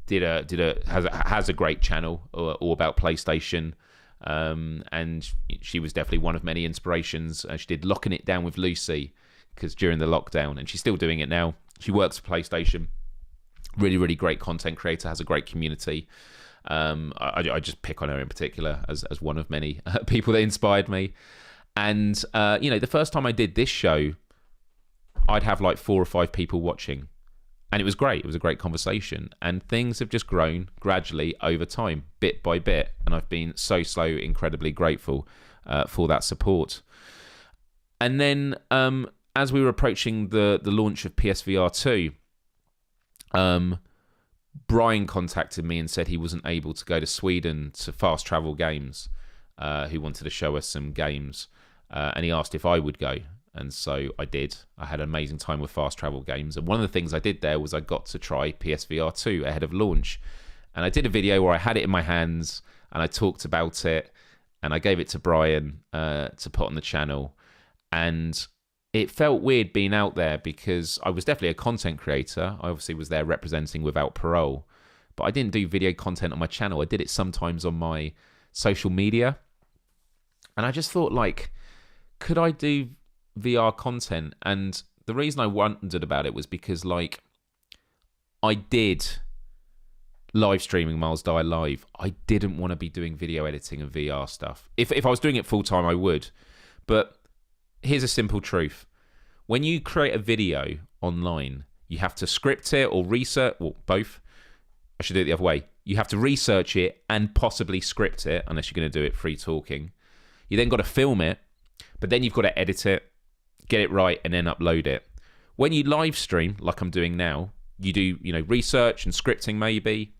a great channel all about PlayStation. And she was definitely one of many inspirations. She did Locking It Down with Lucy, because during the lockdown, and she's still doing it now. She works for PlayStation. Really, really great content creator, has a great community. I just pick on her in particular as one of many people that inspired me. And, the first time I did this show, I'd have like 4 or 5 people watching. And it was great. It was a great conversation. And things have just grown gradually over time, bit by bit. And I've been so incredibly grateful for that support. And then as we were approaching the launch of PSVR 2, Brian contacted me and said he wasn't able to go to Sweden to Fast Travel Games, who wanted to show us some games. And he asked if I would go. And so I did. I had an amazing time with Fast Travel Games. And one of the things I did there was I got to try PSVR 2 ahead of launch. And I did a video where I had it in my hands and I talked about it. And I gave it to Brian to put on the channel. And it felt weird being out there because I was definitely a content creator. I obviously was there representing Without Parole. but I didn't do video content on my channel. I did it sometimes on my social media. And I just thought, like, could I do VR content? And the reason I wondered about it was because, like, I did live streaming Myles Dyer live. I didn't want to be doing video editing and VR stuff. If I was doing it full time, I would. But here's a simple truth. When you create a video online, you have to script it or research, well, both. I should do it the other way. You have to research it and possibly script it, unless you're going to do it free talking. You then got to film it, but then you've got to edit it, get it right, and then upload it. When you live stream, like I'm doing now, you do, research and scripting maybe.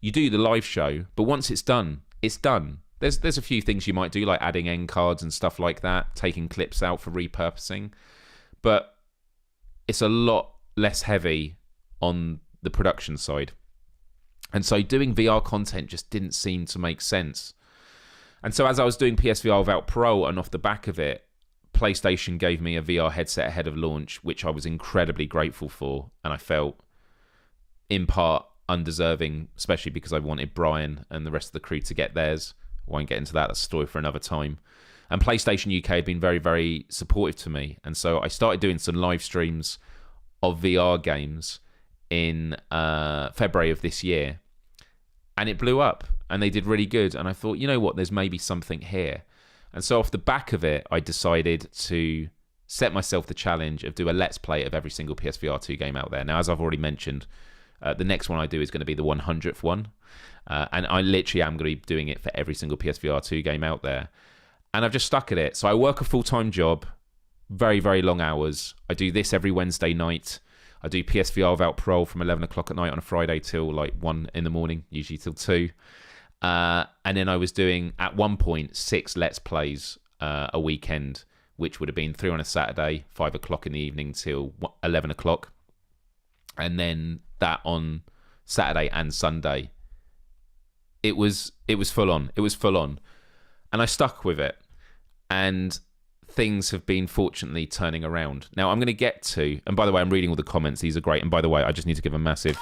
You do the live show, but once it's done, it's done. There's a few things you might do, like adding end cards and stuff like that, taking clips out for repurposing. But it's a lot less heavy on the production side. And so doing VR content just didn't seem to make sense. And so as I was doing PSVR without Pro, and off the back of it, PlayStation gave me a VR headset ahead of launch, which I was incredibly grateful for. And I felt, in part, undeserving, especially because I wanted Brian and the rest of the crew to get theirs. I won't get into that. That's a story for another time. And PlayStation UK had been very, very supportive to me. And so I started doing some live streams of VR games in February of this year. And it blew up. And they did really good. And I thought, you know what? There's maybe something here. And so off the back of it, I decided to set myself the challenge of do a Let's Play of every single PSVR 2 game out there. Now, as I've already mentioned, the next one I do is going to be the 100th one. And I literally am going to be doing it for every single PSVR 2 game out there. And I've just stuck at it. So I work a full-time job, very, very long hours. I do this every Wednesday night. I do PSVR without Pro from 11 o'clock at night on a Friday till like 1 in the morning, usually till 2. And then I was doing, at one point, 6 Let's Plays a weekend, which would have been 3 on a Saturday, 5 o'clock in the evening till 11 o'clock. And then that on Saturday and Sunday. It was full on. It was full on. And I stuck with it. And things have been fortunately turning around. Now I'm going to get to, and by the way, I'm reading all the comments. These are great. And by the way, I just need to give a massive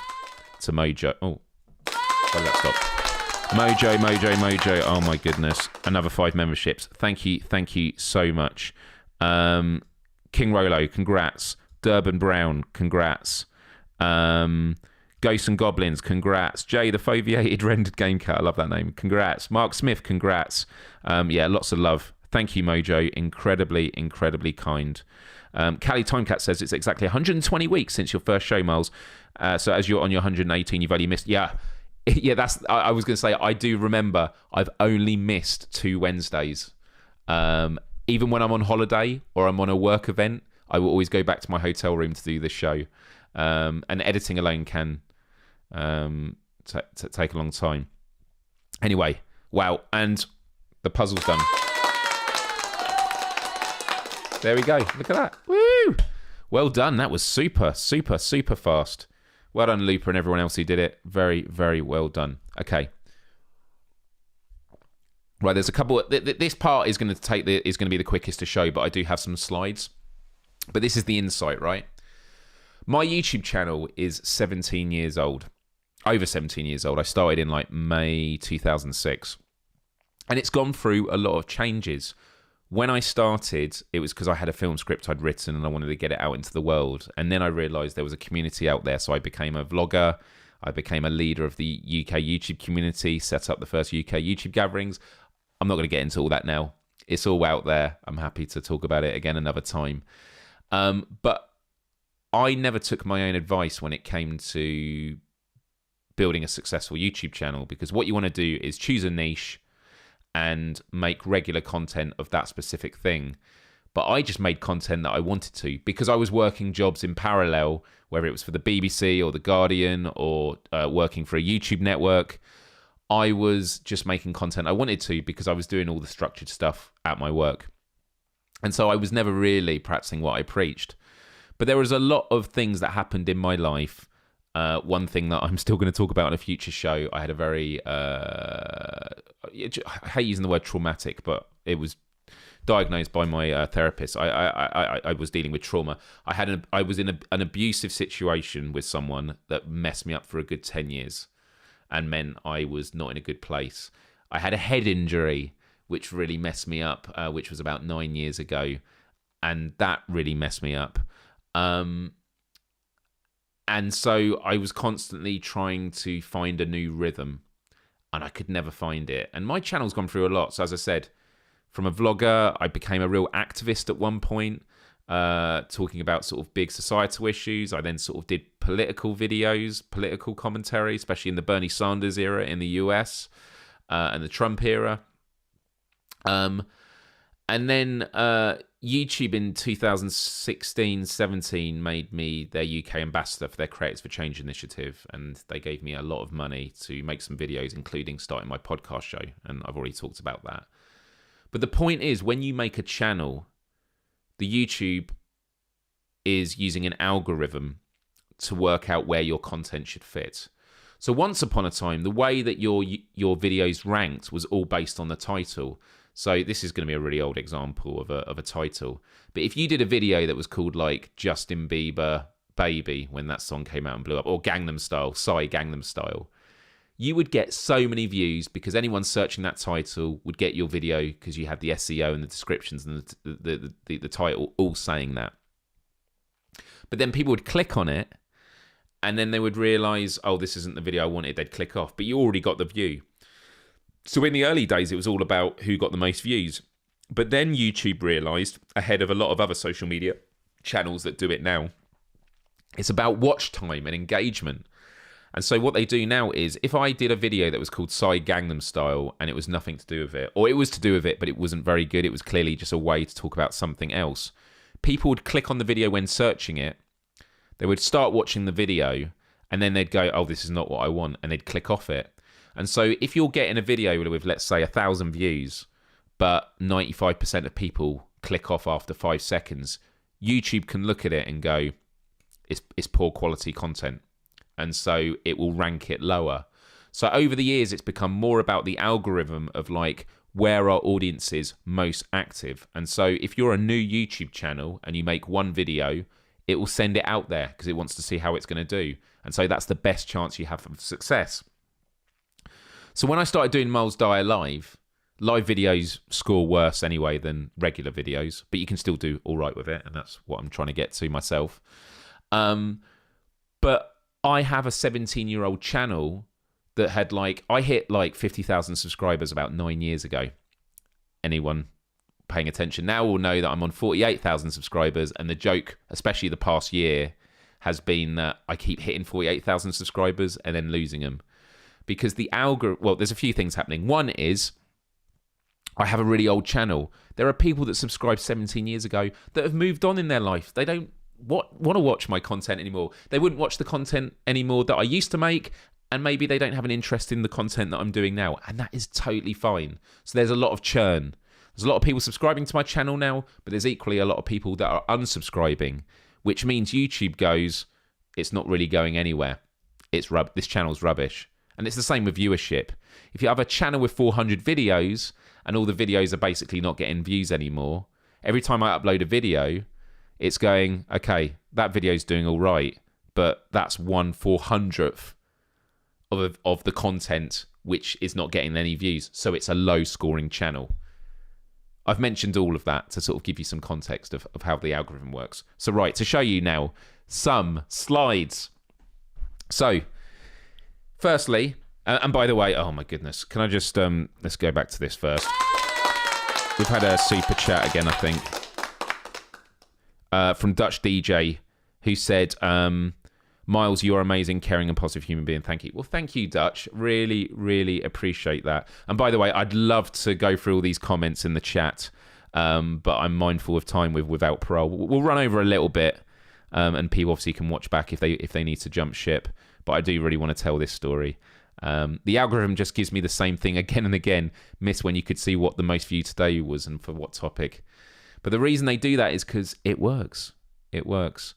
to Mojo. Oh, why did that stop? Mojo. Oh my goodness. Another 5 memberships. Thank you so much. King Rolo, congrats. Durban Brown, congrats. Ghosts and Goblins, congrats. Jay, the foveated rendered game cat, I love that name. Congrats. Mark Smith, congrats. Yeah, lots of love. Thank you, Mojo. Incredibly kind. Callie Timecat says it's exactly 120 weeks since your first show, Myles. So as you're on your 118, you've only missed... Yeah, that's... I was going to say, I do remember I've only missed 2 Wednesdays. Even when I'm on holiday or I'm on a work event, I will always go back to my hotel room to do this show. And editing alone can take a long time. Anyway, wow. And the puzzle's done. There we go. Look at that. Woo! Well done. That was super fast. Well done, Looper, and everyone else who did it. Very, very well done. Okay. Right, there's a couple. This part is going to be the quickest to show, but I do have some slides. But this is the insight, right? My YouTube channel is 17 years old. Over 17 years old. I started in like May 2006. And it's gone through a lot of changes. When I started, it was because I had a film script I'd written and I wanted to get it out into the world. And then I realised there was a community out there. So I became a vlogger. I became a leader of the UK YouTube community, set up the first UK YouTube gatherings. I'm not going to get into all that now. It's all out there. I'm happy to talk about it again another time. But I never took my own advice when it came to building a successful YouTube channel, because what you want to do is choose a niche and make regular content of that specific thing. But I just made content that I wanted to, because I was working jobs in parallel, whether it was for the BBC or the Guardian or working for a YouTube network. I was just making content I wanted to because I was doing all the structured stuff at my work. And so I was never really practicing what I preached. But there was a lot of things that happened in my life. One thing that I'm still going to talk about in a future show, I had a very, I hate using the word traumatic, but it was diagnosed by my therapist. I was dealing with trauma. I was in an abusive situation with someone that messed me up for a good 10 years. and meant I was not in a good place. I had a head injury, which really messed me up, which was about 9 years ago, and that really messed me up. And so I was constantly trying to find a new rhythm, and I could never find it. And my channel's gone through a lot. So as I said, from a vlogger, I became a real activist at one point, talking about sort of big societal issues. I then sort of did political videos, political commentary, especially in the Bernie Sanders era in the US, and the Trump era. And then YouTube in 2016-17 made me their UK ambassador for their Creators for Change initiative, and they gave me a lot of money to make some videos, including starting my podcast show, and I've already talked about that. But the point is, when you make a channel, the YouTube is using an algorithm to work out where your content should fit. So once upon a time, the way that your videos ranked was all based on the title. So this is going to be a really old example of a title. But if you did a video that was called like Justin Bieber Baby, when that song came out and blew up, or Gangnam Style, Psy Gangnam Style, you would get so many views because anyone searching that title would get your video because you had the SEO and the descriptions and the title all saying that. But then people would click on it and then they would realize, oh, this isn't the video I wanted. They'd click off, but you already got the view. So in the early days, it was all about who got the most views. But then YouTube realized, ahead of a lot of other social media channels that do it now, it's about watch time and engagement. And so what they do now is, if I did a video that was called Psy Gangnam Style and it was nothing to do with it, or it was to do with it, but it wasn't very good, it was clearly just a way to talk about something else, people would click on the video when searching it, they would start watching the video, and then they'd go, oh, this is not what I want, and they'd click off it. And so if you're getting a video with, let's say, 1,000 views, but 95% of people click off after 5 seconds, YouTube can look at it and go, it's poor quality content. And so it will rank it lower. So over the years, it's become more about the algorithm of like, where are audiences most active? And so if you're a new YouTube channel and you make one video, it will send it out there because it wants to see how it's going to do. And so that's the best chance you have of success. So when I started doing Myles Dyer live videos score worse anyway than regular videos, but you can still do all right with it. And that's what I'm trying to get to myself. But I have a 17-year-old channel that had I hit 50,000 subscribers about 9 years ago. Anyone paying attention now will know that I'm on 48,000 subscribers. And the joke, especially the past year, has been that I keep hitting 48,000 subscribers and then losing them. Because the algorithm, well, there's a few things happening. One is I have a really old channel. There are people that subscribed 17 years ago that have moved on in their life. They don't want to watch my content anymore. They wouldn't watch the content anymore that I used to make, and maybe they don't have an interest in the content that I'm doing now, and that is totally fine. So there's a lot of churn. There's a lot of people subscribing to my channel now, but there's equally a lot of people that are unsubscribing, which means YouTube goes, it's not really going anywhere. This channel's rubbish. And it's the same with viewership. If you have a channel with 400 videos and all the videos are basically not getting views anymore, every time I upload a video, it's going, okay, that video's doing all right, but that's 1/400th of the content which is not getting any views. So it's a low scoring channel. I've mentioned all of that to sort of give you some context of how the algorithm works. So right, to show you now some slides. So firstly, and by the way, oh my goodness, can I just, let's go back to this first. We've had a super chat again, I think. From Dutch DJ, who said, Myles, you're amazing, caring and positive human being. Thank you. Well, thank you, Dutch. Really, really appreciate that. And by the way, I'd love to go through all these comments in the chat, but I'm mindful of time without parole. We'll run over a little bit, and people obviously can watch back if they need to jump ship. But I do really want to tell this story. The algorithm just gives me the same thing again and again. Miss when you could see what the most viewed today was and for what topic. But the reason they do that is because it works. It works.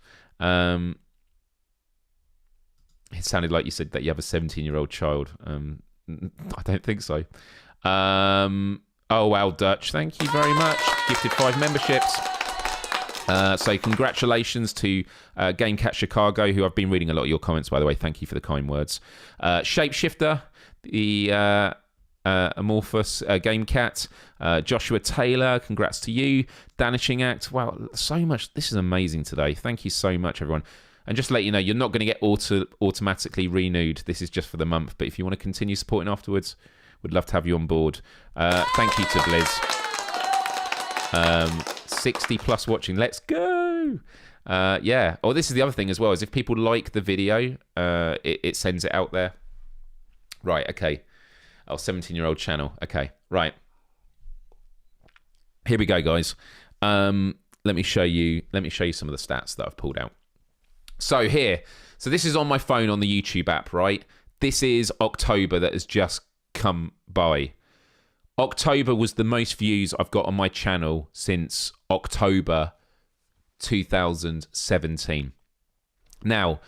It sounded like you said that you have a 17-year-old child. I don't think so. Oh, wow, Dutch. Thank you very much. Gifted 5 memberships. So congratulations to Game Cat Chicago, who I've been reading a lot of your comments, by the way. Thank you for the kind words. Shapeshifter, the amorphous Game Cat. Joshua Taylor, congrats to you. Danishing Act. Wow, so much. This is amazing today. Thank you so much, everyone. And just to let you know, you're not going to get automatically renewed. This is just for the month. But if you want to continue supporting afterwards, we'd love to have you on board. Thank you to Blizz. 60 plus watching. Let's go. Yeah. Oh, this is the other thing as well, is if people like the video, it sends it out there. Right. Okay. Oh, 17-year-old channel. Okay. Right. Here we go, guys. Let me show you some of the stats that I've pulled out. So here. So this is on my phone on the YouTube app, right? This is October that has just come by. October was the most views I've got on my channel since October 2017. Now,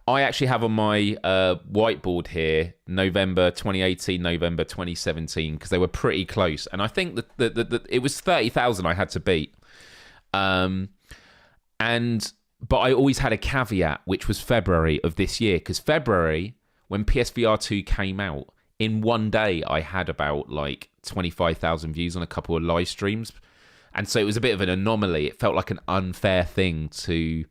I actually have on my whiteboard here November 2018, November 2017, because they were pretty close. And I think that it was 30,000 I had to beat. But I always had a caveat, which was February of this year. Because February, when PSVR 2 came out, in one day, I had about like 25,000 views on a couple of live streams. And so it was a bit of an anomaly. It felt like an unfair thing to,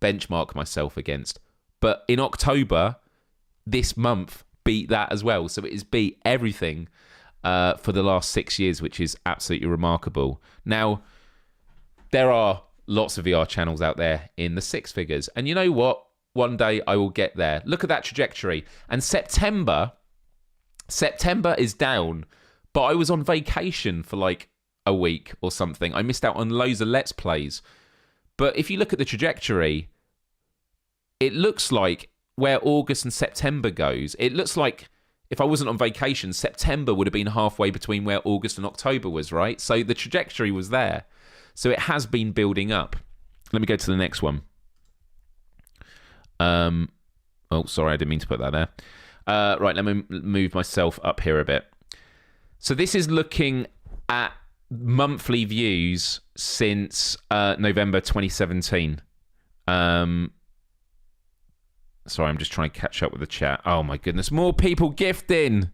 benchmark myself against. But in October, this month beat that as well. So it has beat everything for the last 6 years, which is absolutely remarkable. Now, there are lots of VR channels out there in the six figures. And you know what? One day I will get there. Look at that trajectory. And September is down, but I was on vacation for like a week or something. I missed out on loads of Let's Plays. But if you look at the trajectory, it looks like where August and September goes, it looks like if I wasn't on vacation, September would have been halfway between where August and October was, right? So the trajectory was there. So it has been building up. Let me go to the next one. Oh, sorry, I didn't mean to put that there. Right, let me move myself up here a bit. So this is looking at monthly views since November 2017. Sorry, I'm just trying to catch up with the chat. Oh my goodness, more people gifting.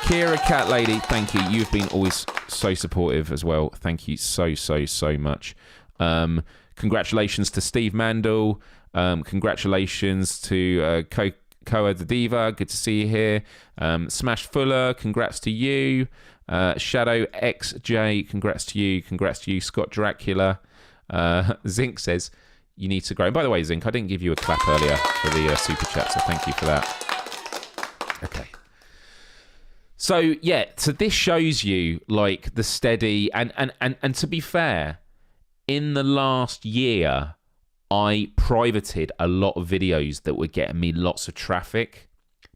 Kira Cat Lady, thank you. You've been always so supportive as well. Thank you so much. Congratulations to Steve Mandel. Congratulations to Koa the Diva. Good to see you here. Smash Fuller, congrats to you. Shadow XJ, congrats to you. Congrats to you, Scott Dracula. Zinc says, you need to grow. And by the way, Zinc, I didn't give you a clap earlier for the super chat, so thank you for that. Okay. So, yeah, so this shows you, like, the steady... And to be fair, in the last year, I privated a lot of videos that were getting me lots of traffic,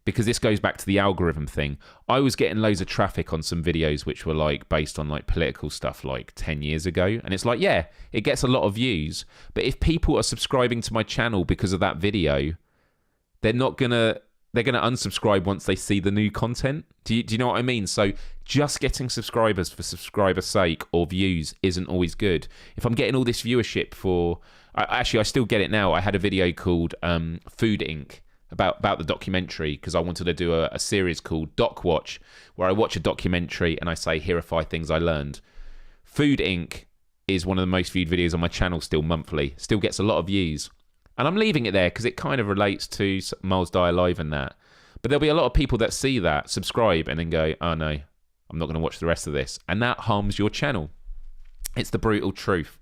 because this goes back to the algorithm thing. I was getting loads of traffic on some videos which were like based on like political stuff like 10 years ago. And it's like, yeah, it gets a lot of views. But if people are subscribing to my channel because of that video, they're going to unsubscribe once they see the new content. Do you know what I mean? So just getting subscribers for subscribers' sake or views isn't always good. If I'm getting all this viewership for... I still get it now. I had a video called Food Inc. about the documentary, because I wanted to do a series called Doc Watch, where I watch a documentary and I say, here are 5 things I learned. Food Inc. is one of the most viewed videos on my channel still monthly. Still gets a lot of views. And I'm leaving it there because it kind of relates to Myles Dyer Live and that. But there'll be a lot of people that see that, subscribe, and then go, oh no, I'm not going to watch the rest of this. And that harms your channel. It's the brutal truth.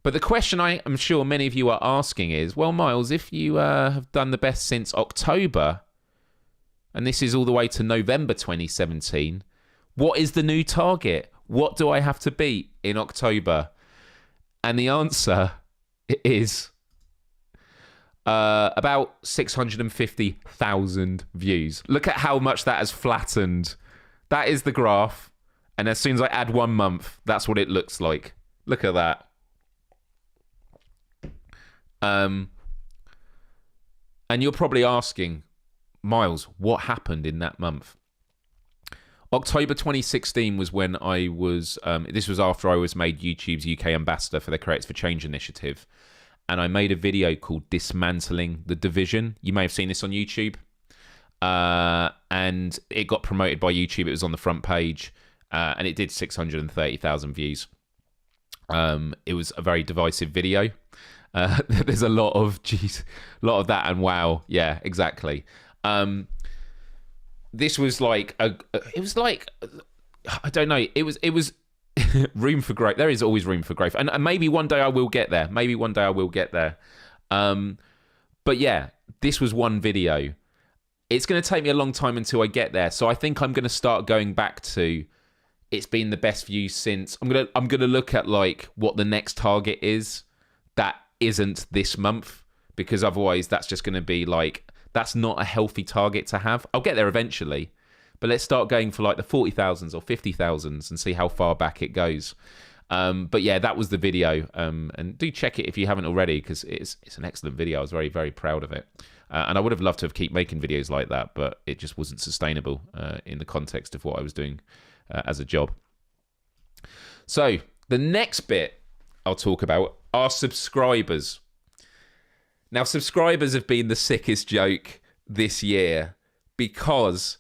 But the question I am sure many of you are asking is, well, Myles, if you have done the best since October, and this is all the way to November 2017, what is the new target? What do I have to beat in October? And the answer is about 650,000 views. Look at how much that has flattened. That is the graph. And as soon as I add 1 month, that's what it looks like. Look at that. And you're probably asking, Myles, what happened in that month? October 2016 was when I was, this was after I was made YouTube's UK ambassador for the Creates for Change initiative. And I made a video called Dismantling the Division. You may have seen this on YouTube. And it got promoted by YouTube. It was on the front page. And it did 630,000 views. It was a very divisive video. There's a lot of that, and wow, yeah, exactly. This was like it was like, I don't know. It was room for growth. There is always room for growth, and maybe one day I will get there. But yeah, this was one video. It's going to take me a long time until I get there. So I think I'm going to start going back to. It's been the best view since. I'm gonna look at like what the next target is that isn't this month, because otherwise that's just gonna be like, that's not a healthy target to have. I'll get there eventually, but let's start going for like the 40,000s or 50,000s and see how far back it goes. But yeah, that was the video, and do check it if you haven't already, because it's an excellent video. I was very, very proud of it, and I would have loved to have keep making videos like that, but it just wasn't sustainable in the context of what I was doing as a job. So the next bit I'll talk about are subscribers. Now, subscribers have been the sickest joke this year, because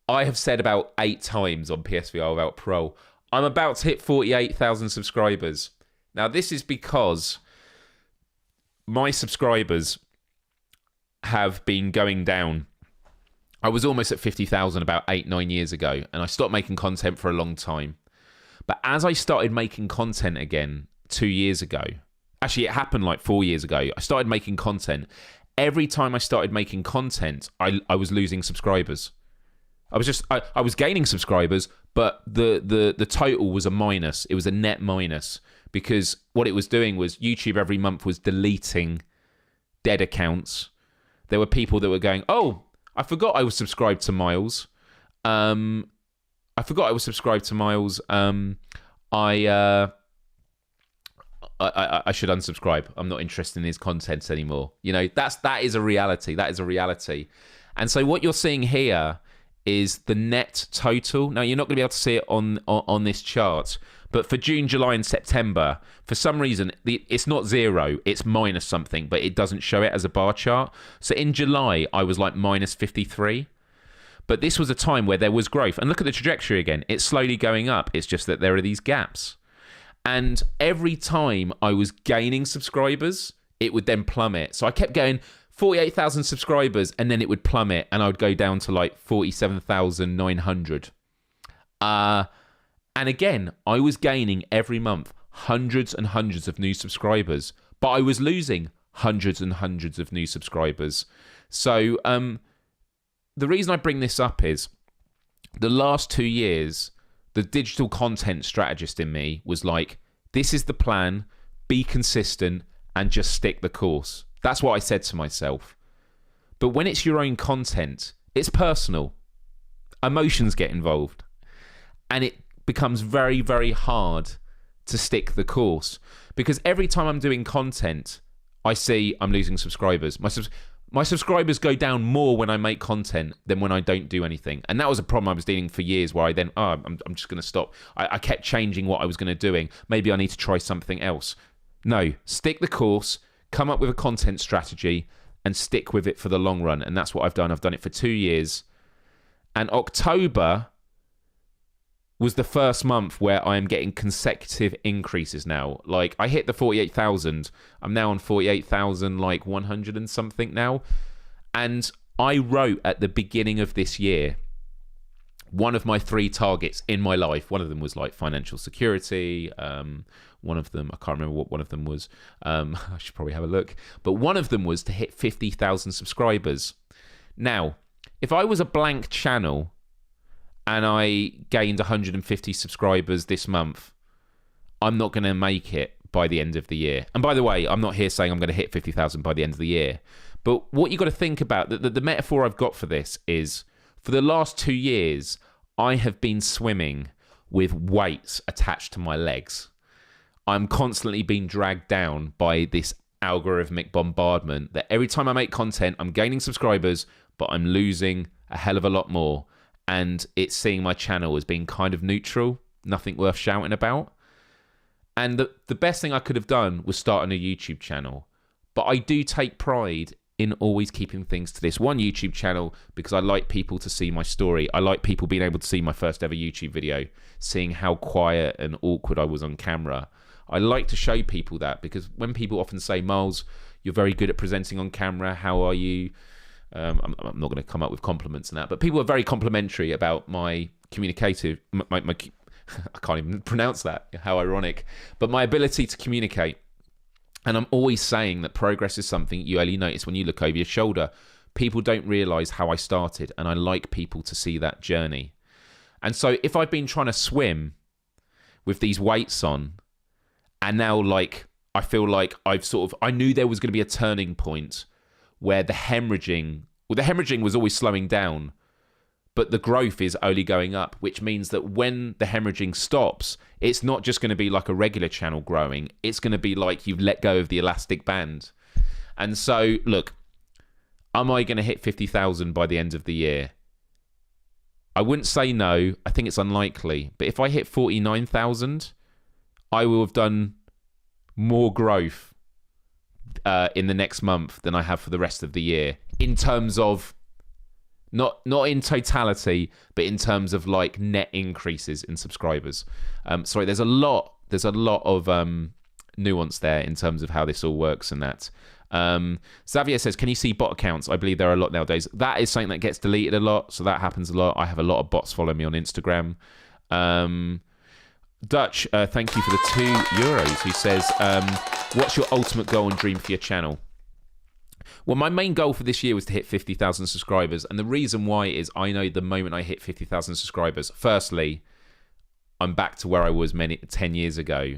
I have said about 8 times on PSVR about Pro, I'm about to hit 48,000 subscribers. Now, this is because my subscribers have been going down. I was almost at 50,000 about 8-9 years ago, and I stopped making content for a long time. But as I started making content again 2 years ago, actually it happened like 4 years ago, I started making content. Every time I started making content, I was losing subscribers. I was gaining subscribers, but the total was a minus. It was a net minus, because what it was doing was YouTube every month was deleting dead accounts. There were people that were going, oh, I forgot I was subscribed to Myles. I should unsubscribe. I'm not interested in his content anymore. You know, that is a reality. That is a reality. And so what you're seeing here is the net total. Now, you're not going to be able to see it on this chart, but for June, July, and September, for some reason, it's not 0, it's minus something, but it doesn't show it as a bar chart. So in July, I was like minus 53. But this was a time where there was growth. And look at the trajectory again. It's slowly going up. It's just that there are these gaps. And every time I was gaining subscribers, it would then plummet. So I kept going 48,000 subscribers, and then it would plummet, and I would go down to like 47,900. And again, I was gaining every month hundreds and hundreds of new subscribers, but I was losing hundreds and hundreds of new subscribers. So the reason I bring this up is the last 2 years, the digital content strategist in me was like, this is the plan, be consistent, and just stick the course. That's what I said to myself. But when it's your own content, it's personal. Emotions get involved. And it becomes very, very hard to stick the course. Because every time I'm doing content, I see I'm losing subscribers. My subscribers go down more when I make content than when I don't do anything. And that was a problem I was dealing for years, where I then, I'm just going to stop. I kept changing what I was going to doing. Maybe I need to try something else. No, stick the course, come up with a content strategy, and stick with it for the long run. And that's what I've done. I've done it for 2 years. And October was the first month where I am getting consecutive increases now. Like, I hit the 48,000. I'm now on 48,000, like 100 and something now. And I wrote at the beginning of this year, one of my 3 targets in my life. One of them was like financial security. One of them, I can't remember what one of them was. I should probably have a look. But one of them was to hit 50,000 subscribers. Now, if I was a blank channel and I gained 150 subscribers this month, I'm not going to make it by the end of the year. And by the way, I'm not here saying I'm going to hit 50,000 by the end of the year. But what you got to think about, the metaphor I've got for this is, for the last 2 years, I have been swimming with weights attached to my legs. I'm constantly being dragged down by this algorithmic bombardment that every time I make content, I'm gaining subscribers, but I'm losing a hell of a lot more. and it's seeing my channel as being kind of neutral, nothing worth shouting about. And the best thing I could have done was start a new YouTube channel. But I do take pride in always keeping things to this one YouTube channel because I like people to see my story. I like people being able to see my first ever YouTube video, seeing how quiet and awkward I was on camera. I like to show people that because when people often say, Myles, you're very good at presenting on camera, how are you? I'm not going to come up with compliments and that, but people are very complimentary about my communicative, my I can't even pronounce that, how ironic, but my ability to communicate. And I'm always saying that progress is something you only notice when you look over your shoulder. People don't realise how I started, and I like people to see that journey. And so if I've been trying to swim with these weights on, and now I feel like I knew there was going to be a turning point where the hemorrhaging was always slowing down, but the growth is only going up, which means that when the hemorrhaging stops, it's not just going to be like a regular channel growing. It's going to be like you've let go of the elastic band. And so, look, am I going to hit 50,000 by the end of the year? I wouldn't say no. I think it's unlikely. But if I hit 49,000, I will have done more growth in the next month than I have for the rest of the year, in terms of not in totality, but in terms of like net increases in subscribers. Sorry, there's a lot of nuance there in terms of how this all works and that. Xavier says, can you see bot accounts? I believe there are a lot nowadays. That is something that gets deleted a lot, so that happens a lot. I have a lot of bots follow me on Instagram. Dutch, thank you for the €2, who says, what's your ultimate goal and dream for your channel? Well, my main goal for this year was to hit 50,000 subscribers. And the reason why is I know the moment I hit 50,000 subscribers, firstly, I'm back to where I was 10 years ago.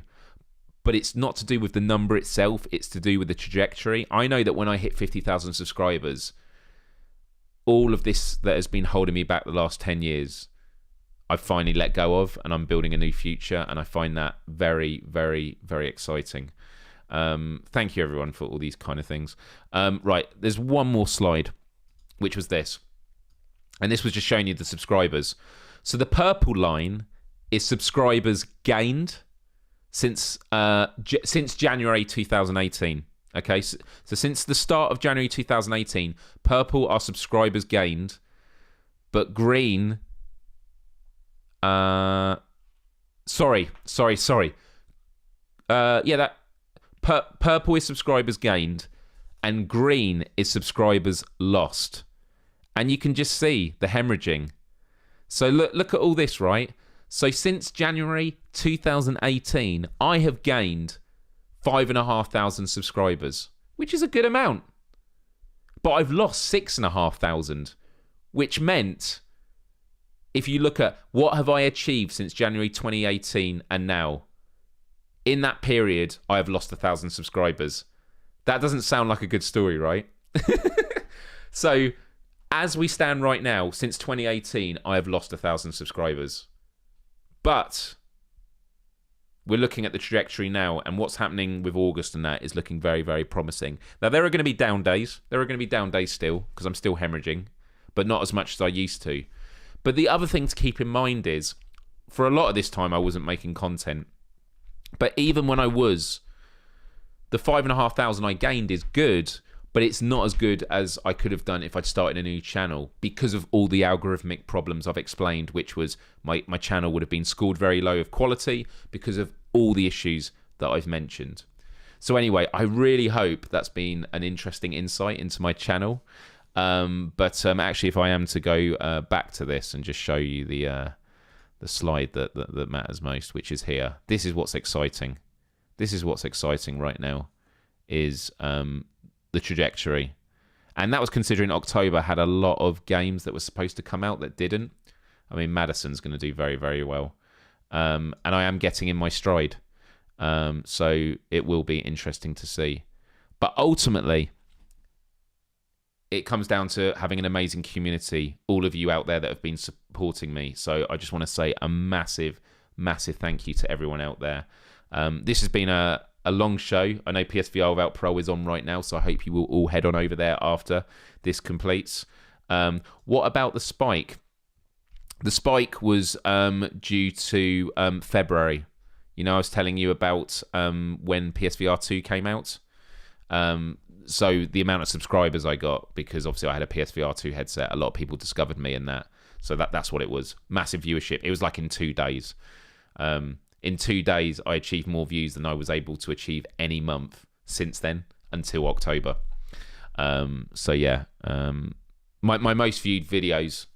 But it's not to do with the number itself. It's to do with the trajectory. I know that when I hit 50,000 subscribers, all of this that has been holding me back the last 10 years, I've finally let go of, and I'm building a new future. And I find that very, very, very exciting. Thank you everyone for all these kind of things. Right, there's one more slide, which was this, and this was just showing you the subscribers. So the purple line is subscribers gained since January 2018. Okay, so since the start of January 2018, purple are subscribers gained, but green, yeah, that purple is subscribers gained and green is subscribers lost. And you can just see the hemorrhaging. So look at all this, right? So since January 2018, I have gained 5,500 subscribers, which is a good amount. But I've lost 6,500, which meant, if you look at what have I achieved since January 2018 and now, in that period, I have lost 1,000 subscribers. That doesn't sound like a good story, right? So, as we stand right now, since 2018, I have lost 1,000 subscribers. But we're looking at the trajectory now, and what's happening with August and that is looking very, very promising. Now, there are going to be down days. There are going to be down days still, because I'm still hemorrhaging, but not as much as I used to. But the other thing to keep in mind is, for a lot of this time, I wasn't making content. But even when I was, the 5,500 I gained is good, but it's not as good as I could have done if I'd started a new channel because of all the algorithmic problems I've explained, which was my channel would have been scored very low of quality because of all the issues that I've mentioned. So anyway, I really hope that's been an interesting insight into my channel. But actually, if I am to go back to this and just show you the slide that matters most, which is here. This is what's exciting. This is what's exciting right now, is the trajectory. And that was considering October had a lot of games that were supposed to come out that didn't. I mean, Madison's going to do very, very well. And I am getting in my stride. So it will be interesting to see. But ultimately, it comes down to having an amazing community, all of you out there that have been supporting me. So I just want to say a massive, massive thank you to everyone out there. This has been a long show. I know PSVR Without Pro is on right now, so I hope you will all head on over there after this completes. What about the spike? The spike was due to February. You know, I was telling you about when PSVR 2 came out. So the amount of subscribers I got, because obviously I had a PSVR 2 headset, a lot of people discovered me in that. So that's what it was. Massive viewership. It was like in 2 days. In 2 days, I achieved more views than I was able to achieve any month since then until October. So yeah, my most viewed videos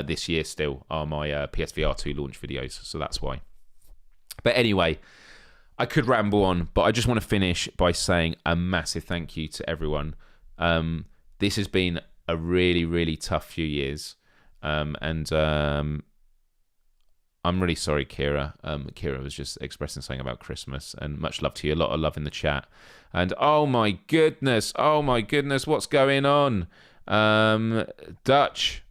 this year still are my PSVR 2 launch videos. So that's why. But anyway, I could ramble on, but I just want to finish by saying a massive thank you to everyone. This has been a really, really tough few years. And I'm really sorry, Kira. Kira was just expressing something about Christmas, and much love to you. A lot of love in the chat. And oh my goodness, what's going on? Dutch.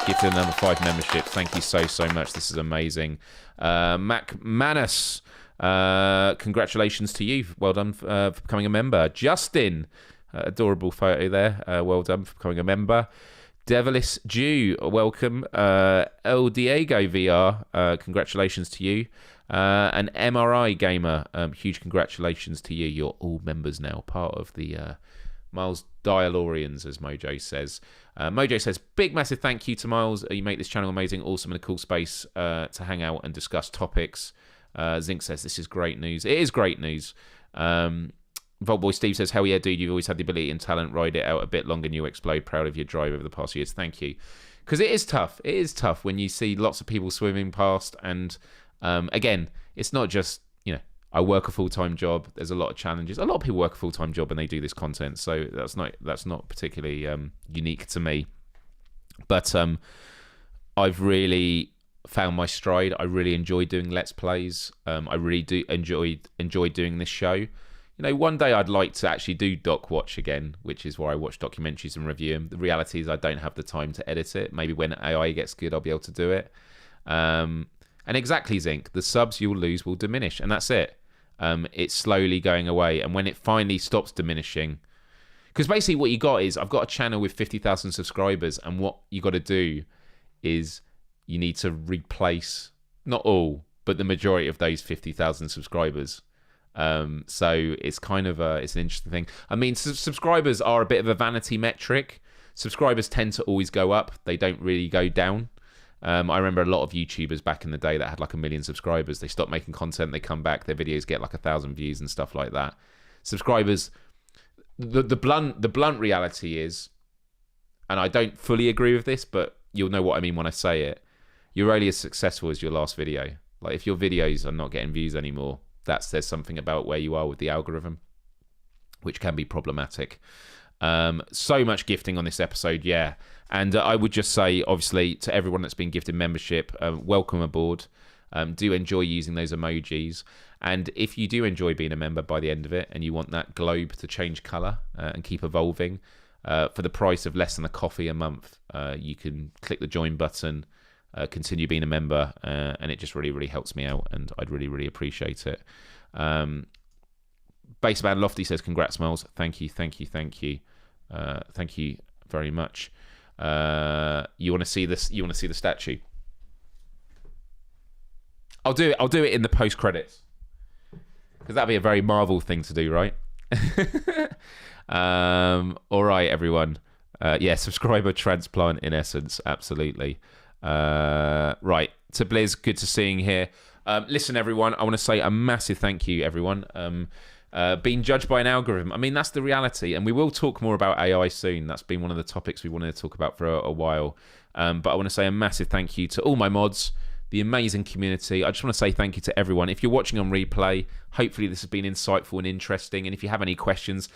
Gifted number 5 memberships. Thank you so much. This is amazing. Mac Manus, congratulations to you. Well done for becoming a member. Justin, adorable photo there. Well done for becoming a member. Devilish Jew, welcome. El Diego VR, congratulations to you. And MRI Gamer, huge congratulations to you. You're all members now, part of the Myles Dyer, as Mojo says. Mojo says, big massive thank you to Myles. You make this channel amazing, awesome, and a cool space to hang out and discuss topics. Zinc says, this is great news. It is great news. Voltboy Steve says, hell yeah, dude, you've always had the ability and talent. Ride it out a bit longer and you explode. Proud of your drive over the past years. Thank you. Because it is tough. It is tough when you see lots of people swimming past. And again, it's not just, you know, I work a full-time job. There's a lot of challenges. A lot of people work a full-time job and they do this content. So that's not particularly unique to me. But I've really found my stride. I really enjoy doing Let's Plays. I really do enjoy doing this show. You know, one day I'd like to actually do Doc Watch again, which is where I watch documentaries and review them. The reality is I don't have the time to edit it. Maybe when AI gets good, I'll be able to do it. And exactly, Zinc, the subs you'll lose will diminish, and that's it. It's slowly going away. And when it finally stops diminishing, because basically what you got is, I've got a channel with 50,000 subscribers, and what you got to do is you need to replace, not all, but the majority of those 50,000 subscribers. So it's kind of it's an interesting thing. I mean, subscribers are a bit of a vanity metric. Subscribers tend to always go up. They don't really go down. I remember a lot of YouTubers back in the day that had like 1 million subscribers. They stop making content, they come back, their videos get like 1,000 views and stuff like that. Subscribers, the blunt reality is, and I don't fully agree with this, but you'll know what I mean when I say it. You're only as successful as your last video. Like if your videos are not getting views anymore, that says something about where you are with the algorithm, which can be problematic. So much gifting on this episode, yeah. And I would just say, obviously, to everyone that's been gifted membership, welcome aboard. Do enjoy using those emojis. And if you do enjoy being a member by the end of it, and you want that globe to change colour and keep evolving, for the price of less than a coffee a month, you can click the join button, continue being a member, and it just really, really helps me out, and I'd really, really appreciate it. Baseman Lofty says, congrats, Myles. Thank you. Thank you very much. You want to see this? You want to see the statue? I'll do it in the post credits, because that'd be a very Marvel thing to do, right? All right, everyone. Yeah, subscriber transplant in essence, absolutely. Right, to Blizz, good to seeing you here. Listen, everyone, I want to say a massive thank you, everyone. Being judged by an algorithm, I mean, that's the reality, and we will talk more about AI soon. That's been one of the topics we wanted to talk about for a while. But I want to say a massive thank you to all my mods, the amazing community. I just want to say thank you to everyone. If you're watching on replay, hopefully this has been insightful and interesting, and if you have any questions,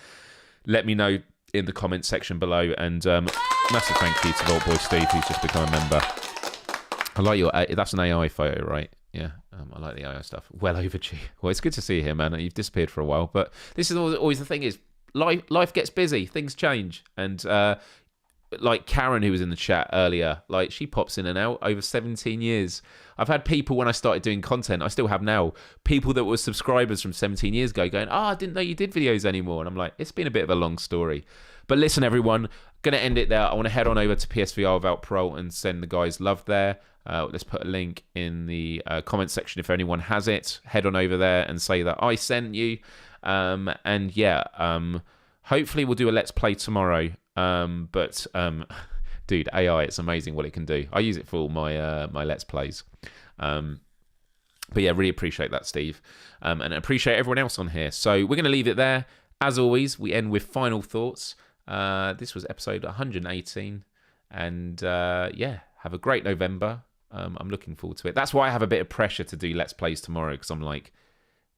let me know in the comments section below. And massive thank you to Voltboy Steve, who's just become a member. I like your, that's an AI photo, right? Yeah, I like the AI stuff. Well overdue. Well, it's good to see you here, man. You've disappeared for a while, but this is always the thing is, life gets busy, things change, and like Karen, who was in the chat earlier, like she pops in and out over 17 years. I've had people when I started doing content, I still have now, people that were subscribers from 17 years ago going, I didn't know you did videos anymore. And I'm like, it's been a bit of a long story. But listen, everyone, going to end it there. I want to head on over to PSVR without parole and send the guys love there. Let's put a link in the comment section if anyone has it. Head on over there and say that I sent you. And yeah, hopefully we'll do a Let's Play tomorrow. But dude, AI, it's amazing what it can do. I use it for all my my Let's Plays. But yeah, really appreciate that, Steve. And appreciate everyone else on here. So we're going to leave it there. As always, we end with final thoughts. This was episode 118. And yeah, have a great November. I'm looking forward to it. That's why I have a bit of pressure to do Let's Plays tomorrow, because I'm like,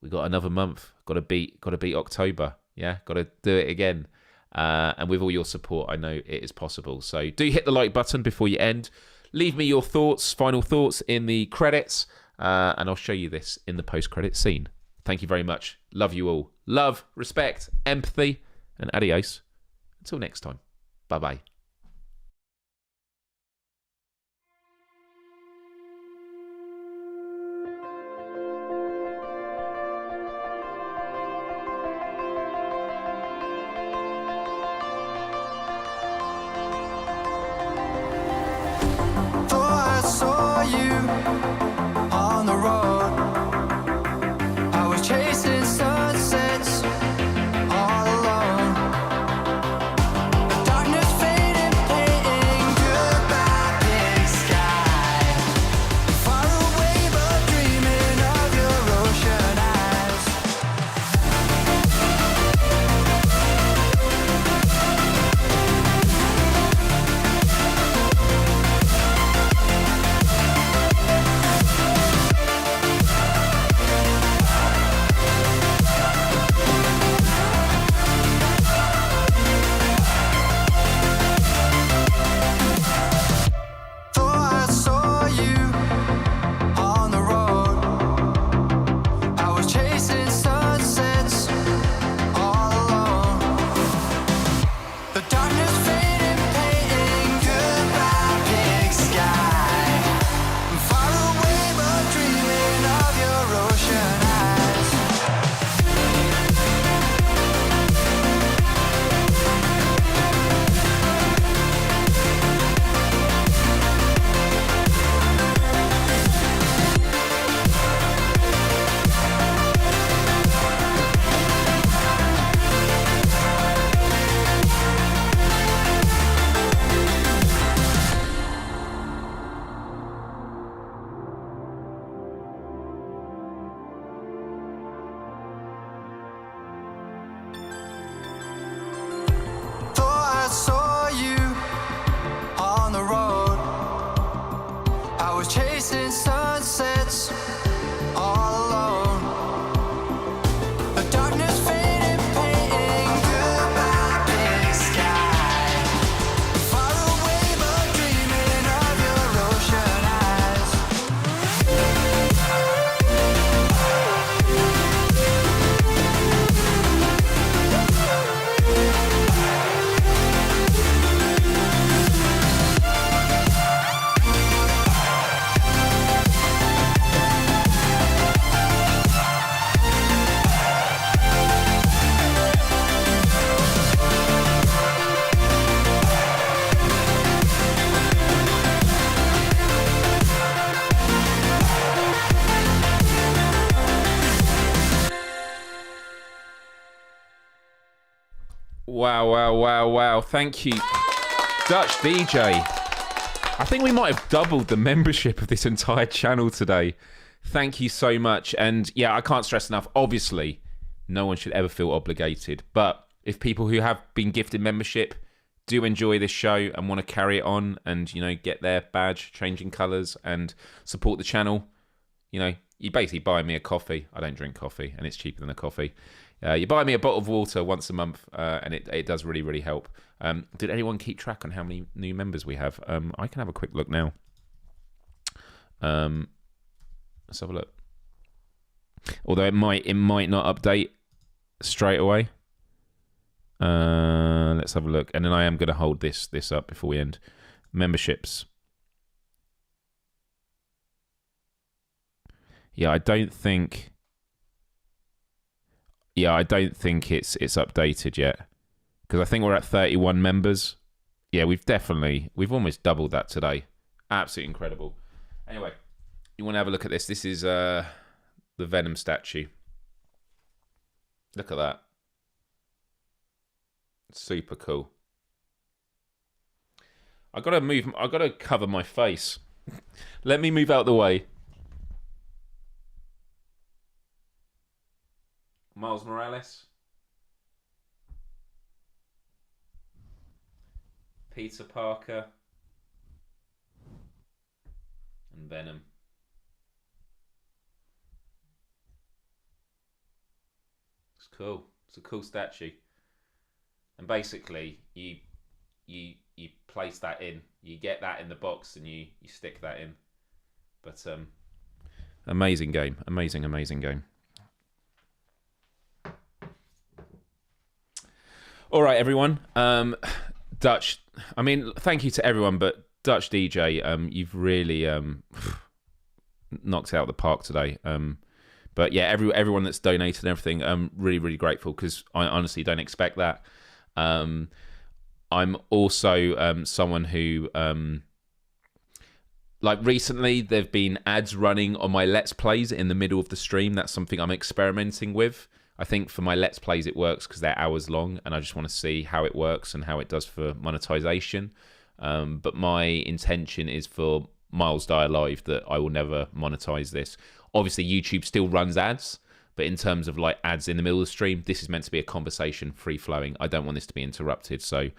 we got another month. Got to beat October. Yeah, got to do it again. And with all your support, I know it is possible. So do hit the like button before you end. Leave me your thoughts, final thoughts in the credits, and I'll show you this in the post-credit scene. Thank you very much. Love you all. Love, respect, empathy, and adios. Until next time. Bye-bye. Wow. Thank you, Dutch DJ. I think we might have doubled the membership of this entire channel today. Thank you so much. And yeah, I can't stress enough. Obviously, no one should ever feel obligated. But if people who have been gifted membership do enjoy this show and want to carry it on and, you know, get their badge changing colours and support the channel, you know, you basically buy me a coffee. I don't drink coffee and it's cheaper than a coffee. You buy me a bottle of water once a month, and it does really, really help. Did anyone keep track on how many new members we have? I can have a quick look now. Let's have a look. Although it might not update straight away. Let's have a look. And then I am going to hold this up before we end. Memberships. Yeah, I don't think it's updated yet. Because I think we're at 31 members. Yeah, we've almost doubled that today. Absolutely incredible. Anyway, you want to have a look at this. This is the Venom statue. Look at that. Super cool. I gotta cover my face. Let me move out the way. Miles Morales. Peter Parker. And Venom. It's cool. It's a cool statue. And basically, you place that in. You get that in the box and you stick that in. But amazing game. Amazing game. All right, everyone. Dutch. I mean, thank you to everyone, but Dutch DJ, you've really knocked it out of the park today. But yeah, everyone that's donated and everything, I'm really grateful because I honestly don't expect that. I'm also someone who, like recently, there've been ads running on my Let's Plays in the middle of the stream. That's something I'm experimenting with. I think for my Let's Plays it works because they're hours long, and I just want to see how it works and how it does for monetization. But my intention is for Myles Dyer Live that I will never monetize this. Obviously, YouTube still runs ads, but in terms of like ads in the middle of the stream, this is meant to be a conversation, free-flowing. I don't want this to be interrupted, so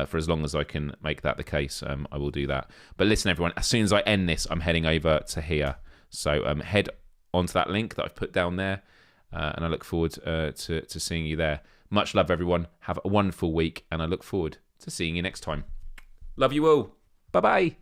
for as long as I can make that the case, I will do that. But listen, everyone, as soon as I end this, I'm heading over to here. So head onto that link that I've put down there, and I look forward to seeing you there. Much love, everyone. Have a wonderful week, and I look forward to seeing you next time. Love you all. Bye-bye.